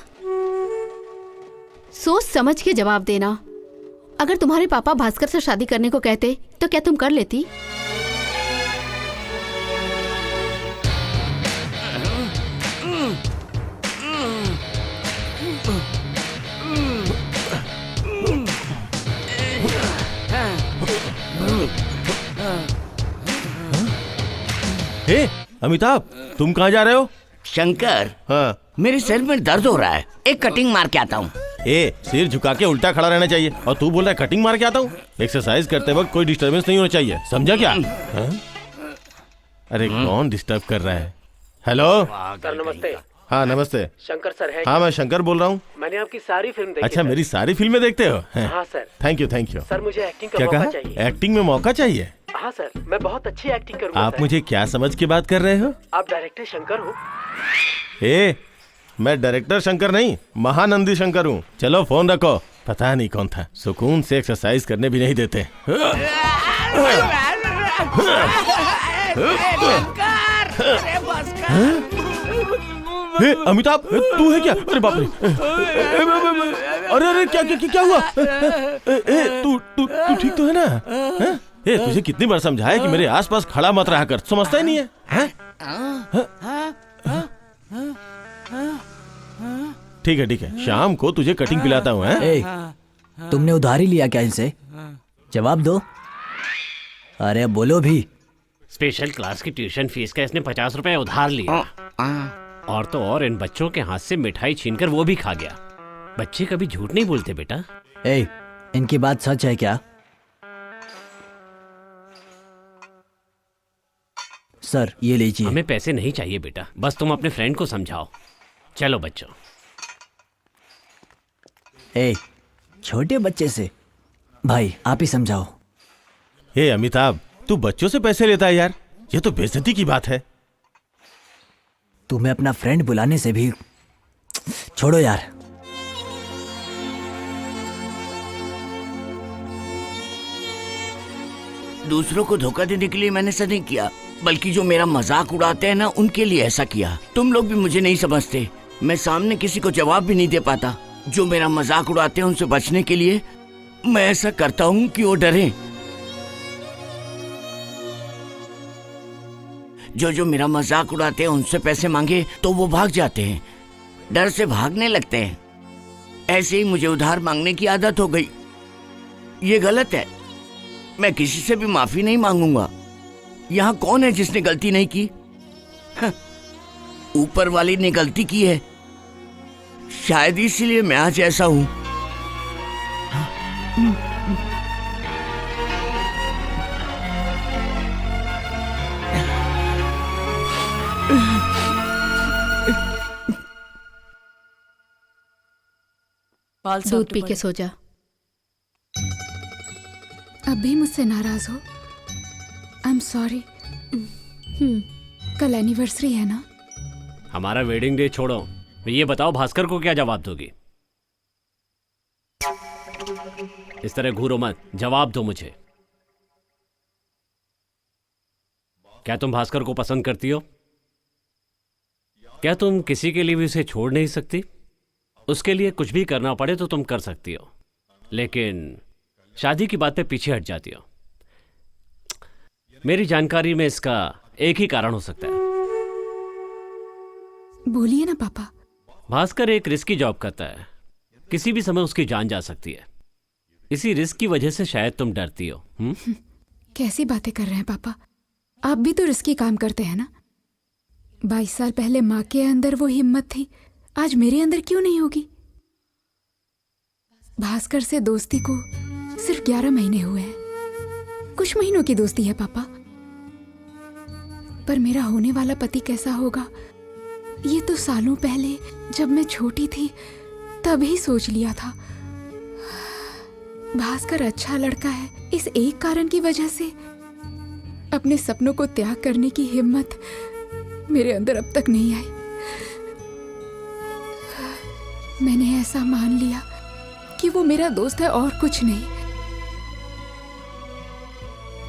सोच समझ के जवाब देना। अगर तुम्हारे पापा भास्कर से शादी करने को कहते तो क्या तुम कर लेती? हे अमिताभ, तुम कहाँ जा रहे हो? शंकर, हाँ, मेरे सिर में दर्द हो रहा है, एक कटिंग मार के आता हूँ। सिर झुका के उल्टा खड़ा रहना चाहिए और तू बोल रहा है कटिंग मार के आता हूँ। एक्सरसाइज करते वक्त कोई डिस्टर्बेंस नहीं होना चाहिए, समझा क्या? हाँ? अरे कौन डिस्टर्ब कर रहा है? हेलो सर नमस्ते। हाँ नमस्ते। शंकर सर है? हाँ मैं शंकर बोल रहा हूँ। मैंने आपकी सारी फिल्म देखी। अच्छा, मेरी सारी फिल्में देखते हो? हाँ sir. Thank you thank you. Sir मुझे एक्टिंग का क्या मौका कहा? चाहिए। एक्टिंग में मौका चाहिए? हाँ सर, मैं बहुत अच्छी एक्टिंग करूँगा। आप मुझे क्या समझ के बात कर रहे हो? आप डायरेक्टर शंकर हो? मैं डायरेक्टर शंकर नहीं, महानंदी शंकर हूँ। चलो फोन रखो। पता नहीं कौन था, सुकून से एक्सरसाइज करने भी नहीं देते। अमिताभ, तू है क्या? अरे बाप रे! अरे अरे क्या क्या क्या हुआ? तू ठीक तो है ना? तुझे कितनी बार समझाया कि मेरे आसपास खड़ा मत रहा कर, समझता ही नहीं है? ठीक है, शाम को तुझे कटिंग पिलाता हूँ। तुमने उधारी लिया क्या इनसे? जवाब दो। अरे बोलो भी। स्पेशल क्लास की ट्यूशन फीस का इसने 50 रुपए उधार लिया, और तो और इन बच्चों के हाथ से मिठाई छीनकर वो भी खा गया। बच्चे कभी झूठ नहीं बोलते बेटा। इनकी बात सच है क्या? सर ये लीजिए। हमें पैसे नहीं चाहिए बेटा, बस तुम अपने फ्रेंड को समझाओ। चलो बच्चों। छोटे बच्चे से भाई आप ही समझाओ। अमिताभ, तू बच्चों से पैसे लेता है यार, ये तो बेइज्जती की बात है। तुम्हें अपना फ्रेंड बुलाने से भी छोड़ो यार। दूसरों को धोखा देने के लिए मैंने ऐसा नहीं किया, बल्कि जो मेरा मजाक उड़ाते हैं ना, उनके लिए ऐसा किया। तुम लोग भी मुझे नहीं समझते, मैं सामने किसी को जवाब भी नहीं दे पाता। जो मेरा मजाक उड़ाते हैं उनसे बचने के लिए मैं ऐसा करता हूँ कि वो डरें। जो मेरा मजाक उड़ाते हैं उनसे पैसे मांगे तो वो भाग जाते हैं, डर से भागने लगते हैं। ऐसे ही मुझे उधार मांगने की आदत हो गई। ये गलत है, मैं किसी से भी माफी नहीं मांगूंगा। यहाँ कौन है जिसने गलती नहीं की? ऊपर वाली ने गलती की है, शायद इसीलिए मैं आज ऐसा हूं। दूध पी के सो जा। अब भी मुझसे नाराज हो? I am sorry. कल एनिवर्सरी है ना? हमारा वेडिंग डे छोड़ो, ये बताओ भास्कर को क्या जवाब दोगी? इस तरह घूरो मत, जवाब दो मुझे। क्या तुम भास्कर को पसंद करती हो? क्या तुम किसी के लिए भी उसे छोड़ नहीं सकती? उसके लिए कुछ भी करना पड़े तो तुम कर सकती हो, लेकिन शादी की बात पे पीछे हट जाती हो। मेरी जानकारी में इसका एक ही कारण हो सकता है। बोलिए ना पापा। भास्कर एक रिस्की जॉब करता है, किसी भी समय उसकी जान जा सकती है। इसी रिस्क की वजह से शायद तुम डरती हो। कैसी बातें कर रहे हैं पापा? आप भी तो रिस्की काम करते हैं ना। 22 साल पहले माँ के अंदर वो हिम्मत थी, आज मेरे अंदर क्यों नहीं होगी? भास्कर से दोस्ती को सिर्फ 11 महीने हुए हैं, कुछ महीनों की दोस्ती है पापा। पर मेरा होने वाला पति कैसा होगा ये तो सालों पहले जब मैं छोटी थी तभी सोच लिया था। भास्कर अच्छा लड़का है, इस एक कारण की वजह से अपने सपनों को त्याग करने की हिम्मत मेरे अंदर अब तक नहीं आई। मैंने ऐसा मान लिया कि वो मेरा दोस्त है और कुछ नहीं।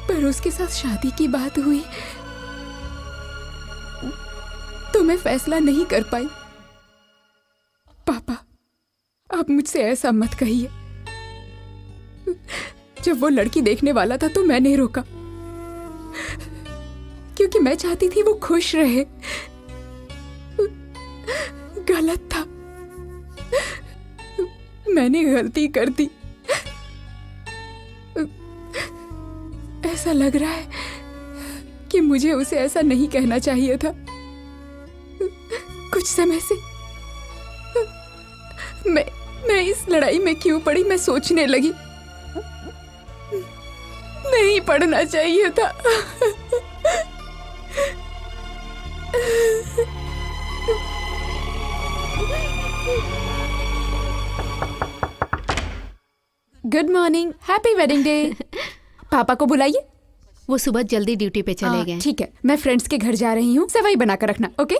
पर उसके साथ शादी की बात हुई तो मैं फैसला नहीं कर पाई। पापा, आप मुझसे ऐसा मत कहिए। जब वो लड़की देखने वाला था तो मैंने रोका, क्योंकि मैं चाहती थी वो खुश रहे। गलत था, मैंने गलती कर दी। ऐसा लग रहा है कि मुझे उसे ऐसा नहीं कहना चाहिए था। कुछ समय से मैं इस लड़ाई में क्यों पड़ी, मैं सोचने लगी नहीं पढ़ना चाहिए था। Good morning, happy wedding day. पापा को बुलाइए, वो सुबह जल्दी ड्यूटी पे चले गए। ठीक है, मैं फ्रेंड्स के घर जा रही हूँ, सवाई बनाकर रखना, ओके?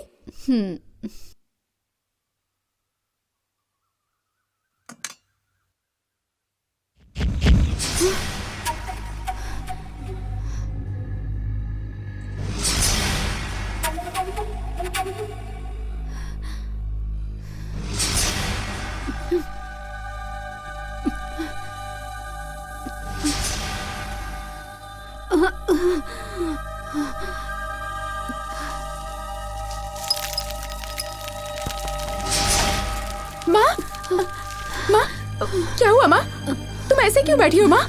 माँ, माँ, क्या हुआ माँ? तुम ऐसे क्यों बैठी हो माँ?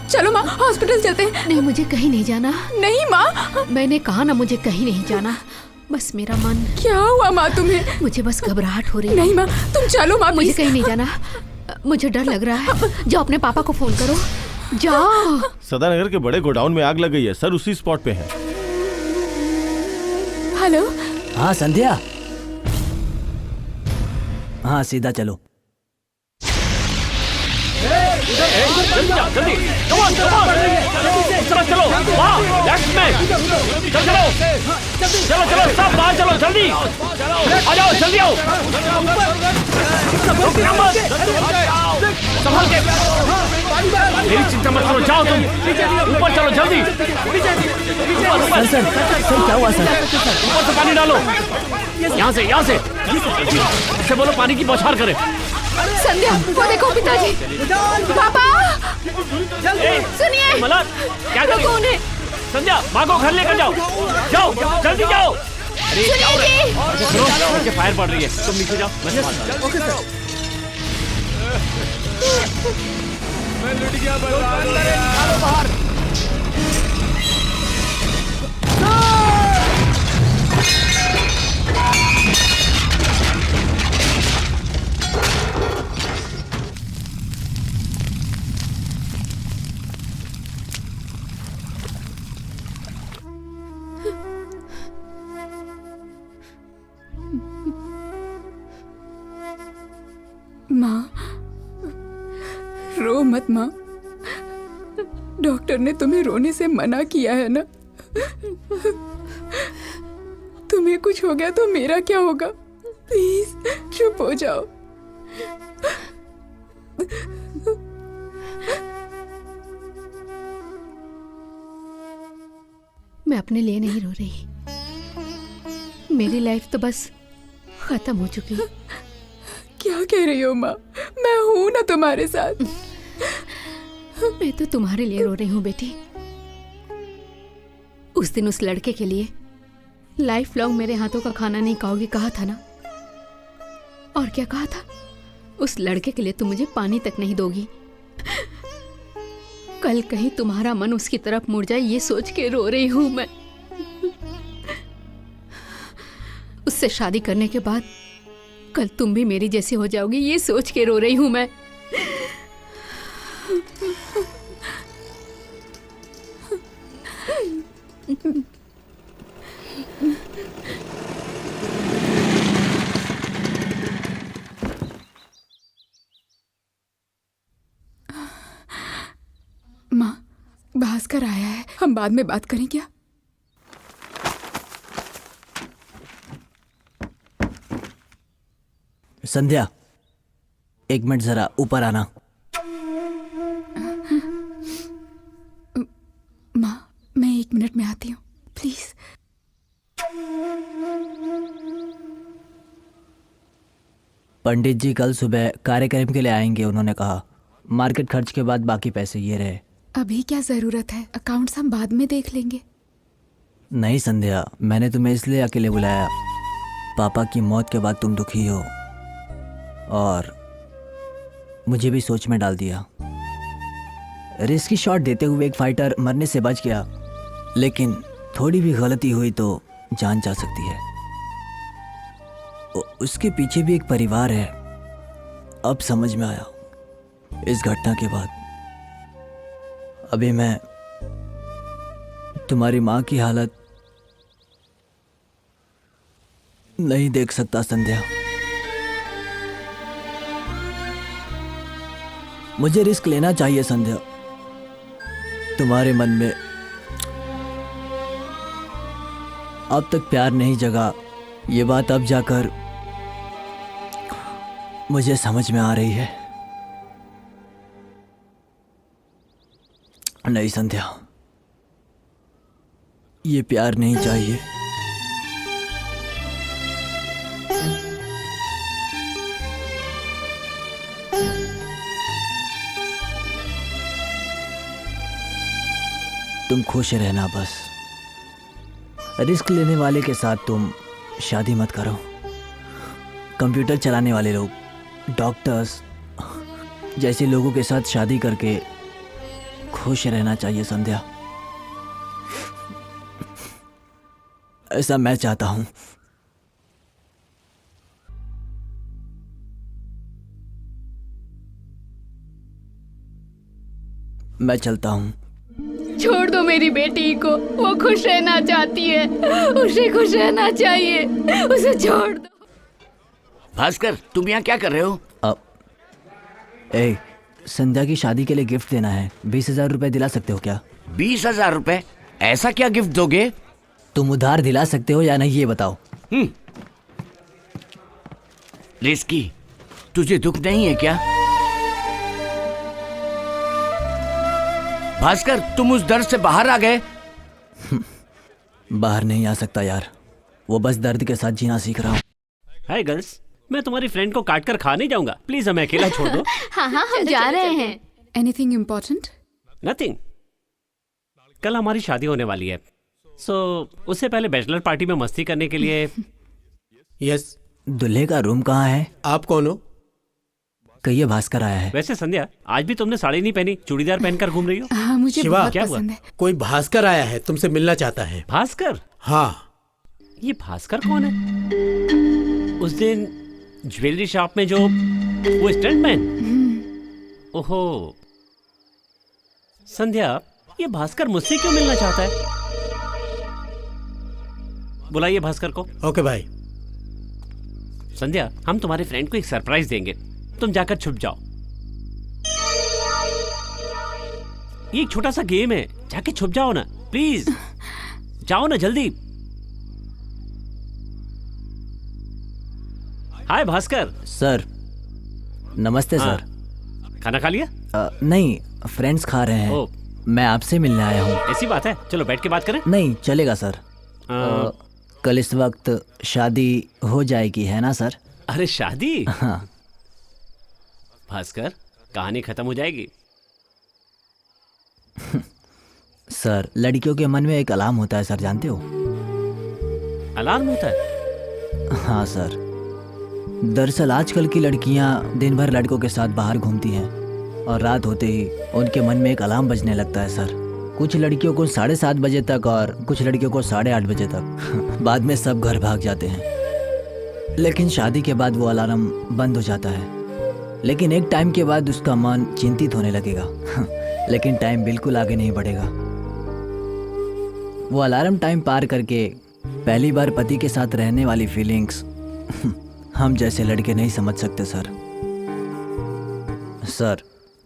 चलो माँ, हॉस्पिटल चलते हैं। नहीं, मुझे कहीं नहीं जाना। नहीं माँ, मैंने कहा ना मुझे कहीं नहीं जाना। बस मेरा मन। क्या हुआ माँ तुम्हें? मुझे बस घबराहट हो रही है। नहीं माँ, तुम चलो माँ, मुझे कहीं नहीं जाना। मुझे डर लग रहा है। जाओ अपने पापा को फोन करो, जाओ। सदानगर के बड़े गोडाउन में आग लग गई है, सर उसी स्पॉट पे है। हेलो। हाँ संध्या, हाँ सीधा चलो। जल्दी, come on, चलो, वहाँ, लेफ्ट में, चलो, सब बाहर चलो, जल्दी, आ जाओ, जल्दी आओ, संभल के, मेरी चिंता मत करो, जाओ तुम, ऊपर चलो, जल्दी, सर क्या हुआ सर? ऊपर से पानी डालो, यहाँ से, इससे बोलो पानी की बौछार करे। संध्या, वो देखो पिताजी। पापा, सुनिए। मलक, क्या कर रही हो? संध्या, माँ को घर लेकर जाओ, जल्दी जाओ। अरे क्या हो रहा है? सुनो, नीचे फायर पड़ रही है, तुम नीचे जाओ, मैं संभालता हूँ। Okay sir. मैं लुट गया, बर्बाद हो गया। निकालो बाहर। माँ, रो मत माँ। डॉक्टर ने तुम्हें रोने से मना किया है ना। तुम्हें कुछ हो गया तो मेरा क्या होगा? प्लीज चुप हो जाओ। मैं अपने लिए नहीं रो रही, मेरी लाइफ तो बस खत्म हो चुकी है। क्या कह रही हो माँ? मैं हूं ना तुम्हारे साथ। मैं तो तुम्हारे लिए रो रही हूँ बेटी। उस दिन उस लड़के के लिए लाइफ लॉन्ग मेरे हाथों का खाना नहीं खाओगी कहा था ना, और क्या कहा था? उस लड़के के लिए तुम मुझे पानी तक नहीं दोगी। कल कहीं तुम्हारा मन उसकी तरफ मुड़ जाए ये सोच के रो रही हूं मैं। उससे शादी करने के बाद कल तुम भी मेरी जैसी हो जाओगी ये सोच के रो रही हूं मैं। माँ, भास्कर आया है, हम बाद में बात करें क्या? संध्या, एक मिनट जरा ऊपर आना। माँ, मैं 1 मिनट में आती हूँ, प्लीज। पंडित जी कल सुबह कार्यक्रम के लिए आएंगे, उन्होंने कहा। मार्केट खर्च के बाद बाकी पैसे ये रहे। अभी क्या जरूरत है? अकाउंट्स हम बाद में देख लेंगे। नहीं संध्या, मैंने तुम्हें इसलिए अकेले बुलाया। पापा की मौत के बाद तुम दुखी हो और मुझे भी सोच में डाल दिया। रिस्की शॉट देते हुए एक फाइटर मरने से बच गया, लेकिन थोड़ी भी गलती हुई तो जान जा सकती है। उसके पीछे भी एक परिवार है। अब समझ में आया इस घटना के बाद। अभी मैं तुम्हारी माँ की हालत नहीं देख सकता संध्या। मुझे रिस्क लेना चाहिए संध्या। तुम्हारे मन में अब तक प्यार नहीं जगा, ये बात अब जाकर मुझे समझ में आ रही है। नहीं संध्या, ये प्यार नहीं चाहिए। तुम खुश रहना बस। रिस्क लेने वाले के साथ तुम शादी मत करो। कंप्यूटर चलाने वाले लोग, डॉक्टर्स जैसे लोगों के साथ शादी करके खुश रहना चाहिए संध्या। ऐसा मैं चाहता हूं। मैं चलता हूं। छोड़ दो मेरी बेटी को, वो खुश रहना चाहती है, उसे खुश रहना चाहिए, उसे छोड़ दो। भास्कर, तुम यहाँ क्या कर रहे हो? संध्या की शादी के लिए गिफ्ट देना है। 20,000 रुपए दिला सकते हो क्या? 20,000 रुपए? ऐसा क्या गिफ्ट दोगे? तुम उधार दिला सकते हो या नहीं ये बताओ। रिस्की, तुझे दुख नहीं है क्या? भास्कर, तुम उस दर्द से बाहर आ गए? बाहर नहीं आ सकता यार, वो बस दर्द के साथ जीना सीख रहा हूँ। हाय गर्ल्स, मैं तुम्हारी फ्रेंड को काट कर खा नहीं जाऊंगा, प्लीज हमें अकेला छोड़ दो। हाँ हाँ, हम जा रहे हैं। Anything important? नथिंग। कल हमारी शादी होने वाली है, सो उससे पहले बैचलर पार्टी में मस्ती करने के लिए। यस। दूल्हे का रूम कहाँ है? आप कौन हो? कहिए भास्कर आया है। वैसे संध्या, आज भी तुमने साड़ी नहीं पहनी, चूड़ीदार पहनकर घूम रही हो। हाँ, मुझे शिवा, बहुत क्या पसंद हुआ? है। कोई भास्कर आया है, तुमसे मिलना चाहता है। भास्कर? हाँ। ये भास्कर कौन है? उस दिन ज्वेलरी शॉप में जो वो स्टंटमैन? ओहो संध्या, ये भास्कर मुझसे क्यों मिलना चाहता है? बुलाइए भास्कर को। ओके भाई। संध्या, हम तुम्हारे फ्रेंड को एक सरप्राइज देंगे, तुम जाकर छुप जाओ। ये एक छोटा सा गेम है, जाके छुप जाओ ना प्लीज, जाओ ना जल्दी। हाय भास्कर। सर नमस्ते। हाँ। सर खाना खा लिया? नहीं, फ्रेंड्स खा रहे हैं। मैं आपसे मिलने आया हूँ। ऐसी बात है, चलो बैठ के बात करें। नहीं चलेगा सर। कल इस वक्त शादी हो जाएगी है ना सर? अरे शादी? हाँ। भास्कर कहानी खत्म हो जाएगी। सर लड़कियों के मन में एक अलार्म होता है सर, जानते हो? अलार्म होता है? हाँ सर। दरअसल आजकल की लड़कियां दिन भर लड़कों के साथ बाहर घूमती हैं और रात होते ही उनके मन में एक अलार्म बजने लगता है सर। कुछ लड़कियों को 7:30 बजे तक और कुछ लड़कियों को 8:30 बजे तक। बाद में सब घर भाग जाते हैं, लेकिन शादी के बाद वो अलार्म बंद हो जाता है। लेकिन एक टाइम के बाद उसका मन चिंतित होने लगेगा लेकिन टाइम बिल्कुल आगे नहीं बढ़ेगा। वो अलार्म टाइम पार करके पहली बार पति के साथ रहने वाली फीलिंग्स हम जैसे लड़के नहीं समझ सकते सर। सर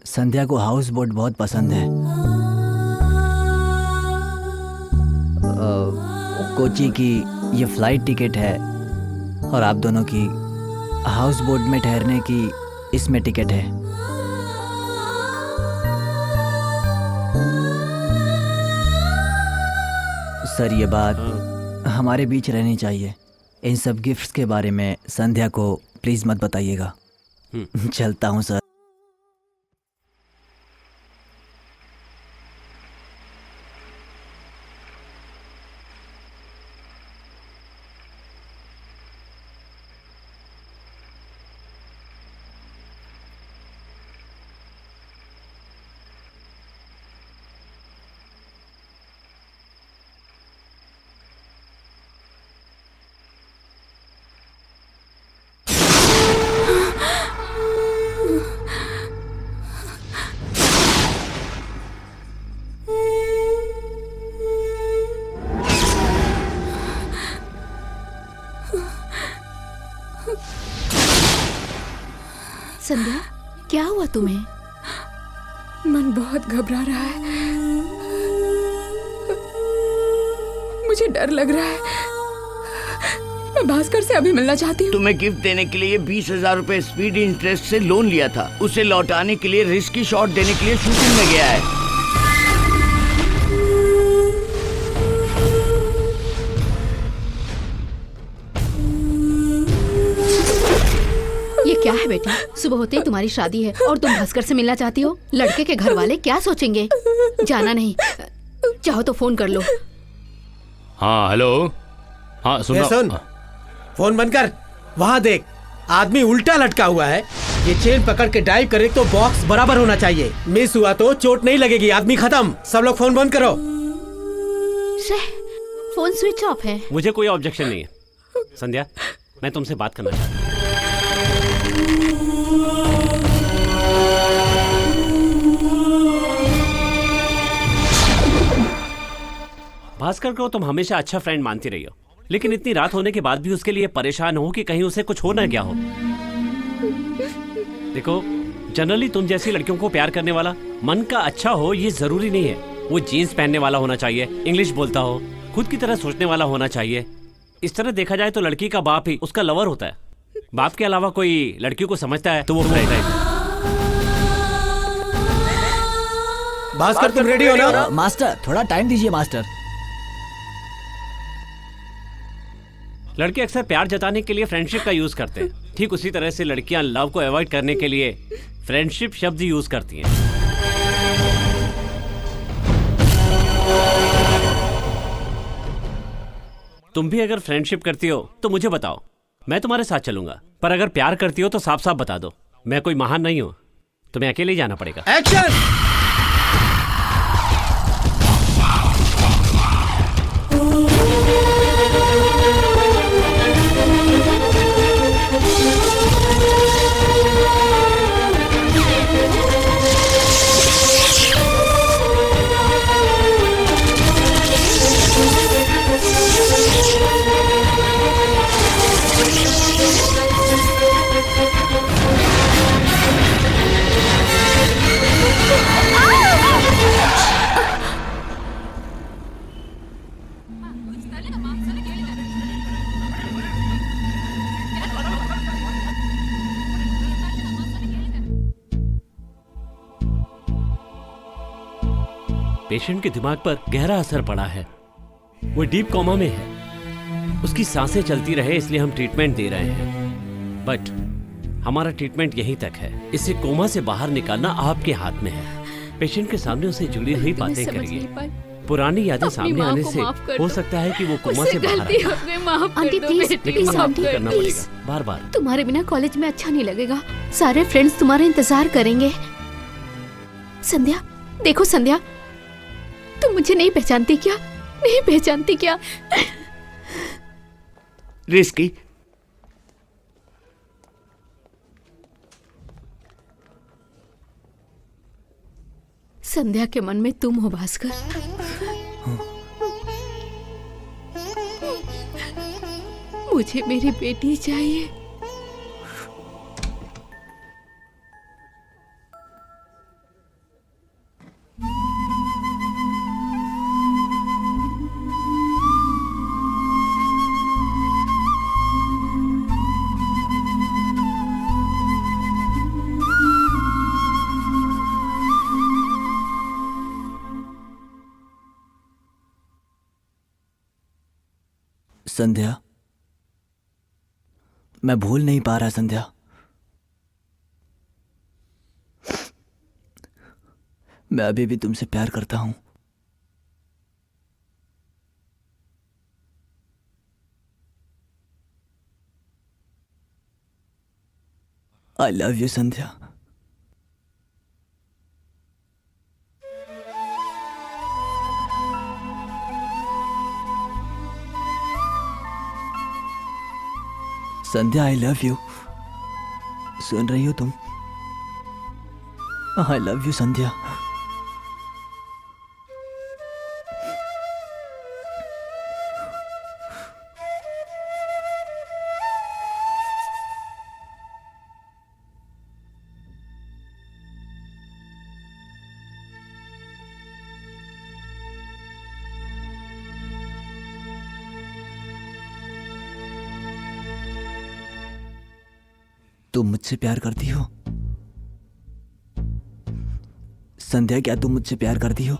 संध्या को हाउस बोट बहुत पसंद है। कोची की ये फ्लाइट टिकट है और आप दोनों की हाउस बोट में ठहरने की इसमें टिकट है। सर ये बात हमारे बीच रहनी चाहिए। इन सब गिफ्ट्स के बारे में संध्या को प्लीज मत बताइएगा। चलता हूँ सर। संध्या क्या हुआ तुम्हें? मन बहुत घबरा रहा है, मुझे डर लग रहा है। मैं भास्कर से अभी मिलना चाहती हूँ। तुम्हें गिफ्ट देने के लिए 20,000 रुपए स्पीड इंटरेस्ट से लोन लिया था। उसे लौटाने के लिए रिस्की शॉट देने के लिए शूटिंग में गया है। ये क्या है बेटा? सुबह होते ही तुम्हारी शादी है और तुम भास्कर से मिलना चाहती हो? लड़के के घर वाले क्या सोचेंगे? जाना नहीं, चाहो तो फोन कर लो। हाँ हेलो। हाँ सुन, फोन बंद कर। वहाँ देख, आदमी उल्टा लटका हुआ है। ये चेन पकड़ के डाइव करे तो बॉक्स बराबर होना चाहिए। मिस हुआ तो चोट नहीं लगेगी। आदमी खत्म। सब लोग फोन बंद करो। फोन स्विच ऑफ है। मुझे कोई ऑब्जेक्शन नहीं है। संध्या मैं तुमसे बात करना चाहता हूँ। भास्कर को तुम हमेशा अच्छा फ्रेंड मानती रही हो, लेकिन इतनी रात होने के बाद भी उसके लिए परेशान हो कि कहीं उसे कुछ हो ना क्या हो। देखो जनरली तुम जैसी लड़कियों को प्यार करने वाला मन का अच्छा हो ये जरूरी नहीं है। वो जीन्स पहनने वाला होना चाहिए, इंग्लिश बोलता हो, खुद की तरह सोचने वाला होना चाहिए। इस तरह देखा जाए तो लड़की का बाप ही उसका लवर होता है। बाप के अलावा कोई लड़कियों को समझता है तो वो रहता है। भास्कर तुम रेडी हो ना? मास्टर थोड़ा टाइम दीजिए मास्टर। लड़के अक्सर प्यार जताने के लिए फ्रेंडशिप का यूज करते हैं, ठीक उसी तरह से लड़कियां लव को अवॉइड करने के लिए फ्रेंडशिप शब्द यूज करती हैं। तुम भी अगर फ्रेंडशिप करती हो तो मुझे बताओ, मैं तुम्हारे साथ चलूंगा। पर अगर प्यार करती हो तो साफ साफ बता दो। मैं कोई महान नहीं हूं, तुम्हें अकेले ही जाना पड़ेगा। एक्शन! पेशेंट के दिमाग पर गहरा असर पड़ा है। वो डीप कोमा में है। उसकी सांसें चलती रहे इसलिए हम ट्रीटमेंट दे रहे हैं, बट हमारा ट्रीटमेंट यहीं तक है। इसे कोमा से बाहर निकालना आपके हाथ में है। पेशेंट के सामने उसे जुड़ी हुई बातें करिए। पुरानी यादें सामने आने से हो सकता है कि वो कोमा से बाहर आए। आंटी प्लीज, लेकिन आंटी आपको करना प्लीज, पड़ेगा बार बार। तुम्हारे बिना कॉलेज में अच्छा नहीं लगेगा। सारे फ्रेंड्स तुम्हारा इंतजार करेंगे। संध्या, देखो संध्या, तुम मुझे नहीं पहचानती क्या? नहीं पहचानती क्या? रिस्की, संध्या के मन में तुम हो भास्कर। मुझे मेरी बेटी चाहिए। संध्या, मैं भूल नहीं पा रहा संध्या। मैं अभी भी तुमसे प्यार करता हूं। I love you Sandhya. Sandhya, I love you. सुन रही हो तुम? I love you Sandhya. तुम मुझसे प्यार करती हो संध्या? क्या तुम मुझसे प्यार करती हो?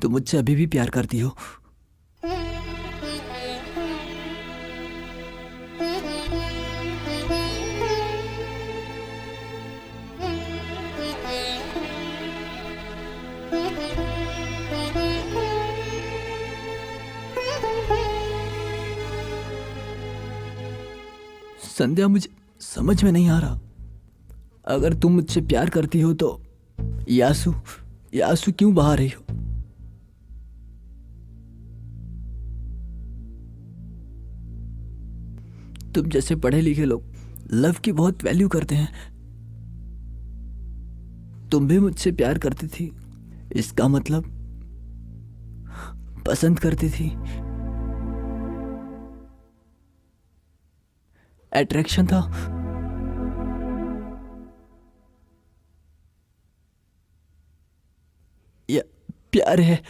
तुम मुझसे अभी भी प्यार करती हो? संध्या, मुझे समझ में नहीं आ रहा। अगर तुम मुझसे प्यार करती हो तो यासु क्यों बहा रही हो? तुम जैसे पढ़े लिखे लोग लव की बहुत वैल्यू करते हैं। तुम भी मुझसे प्यार करती थी, इसका मतलब पसंद करती थी। अट्रैक्शन था। या प्यार है?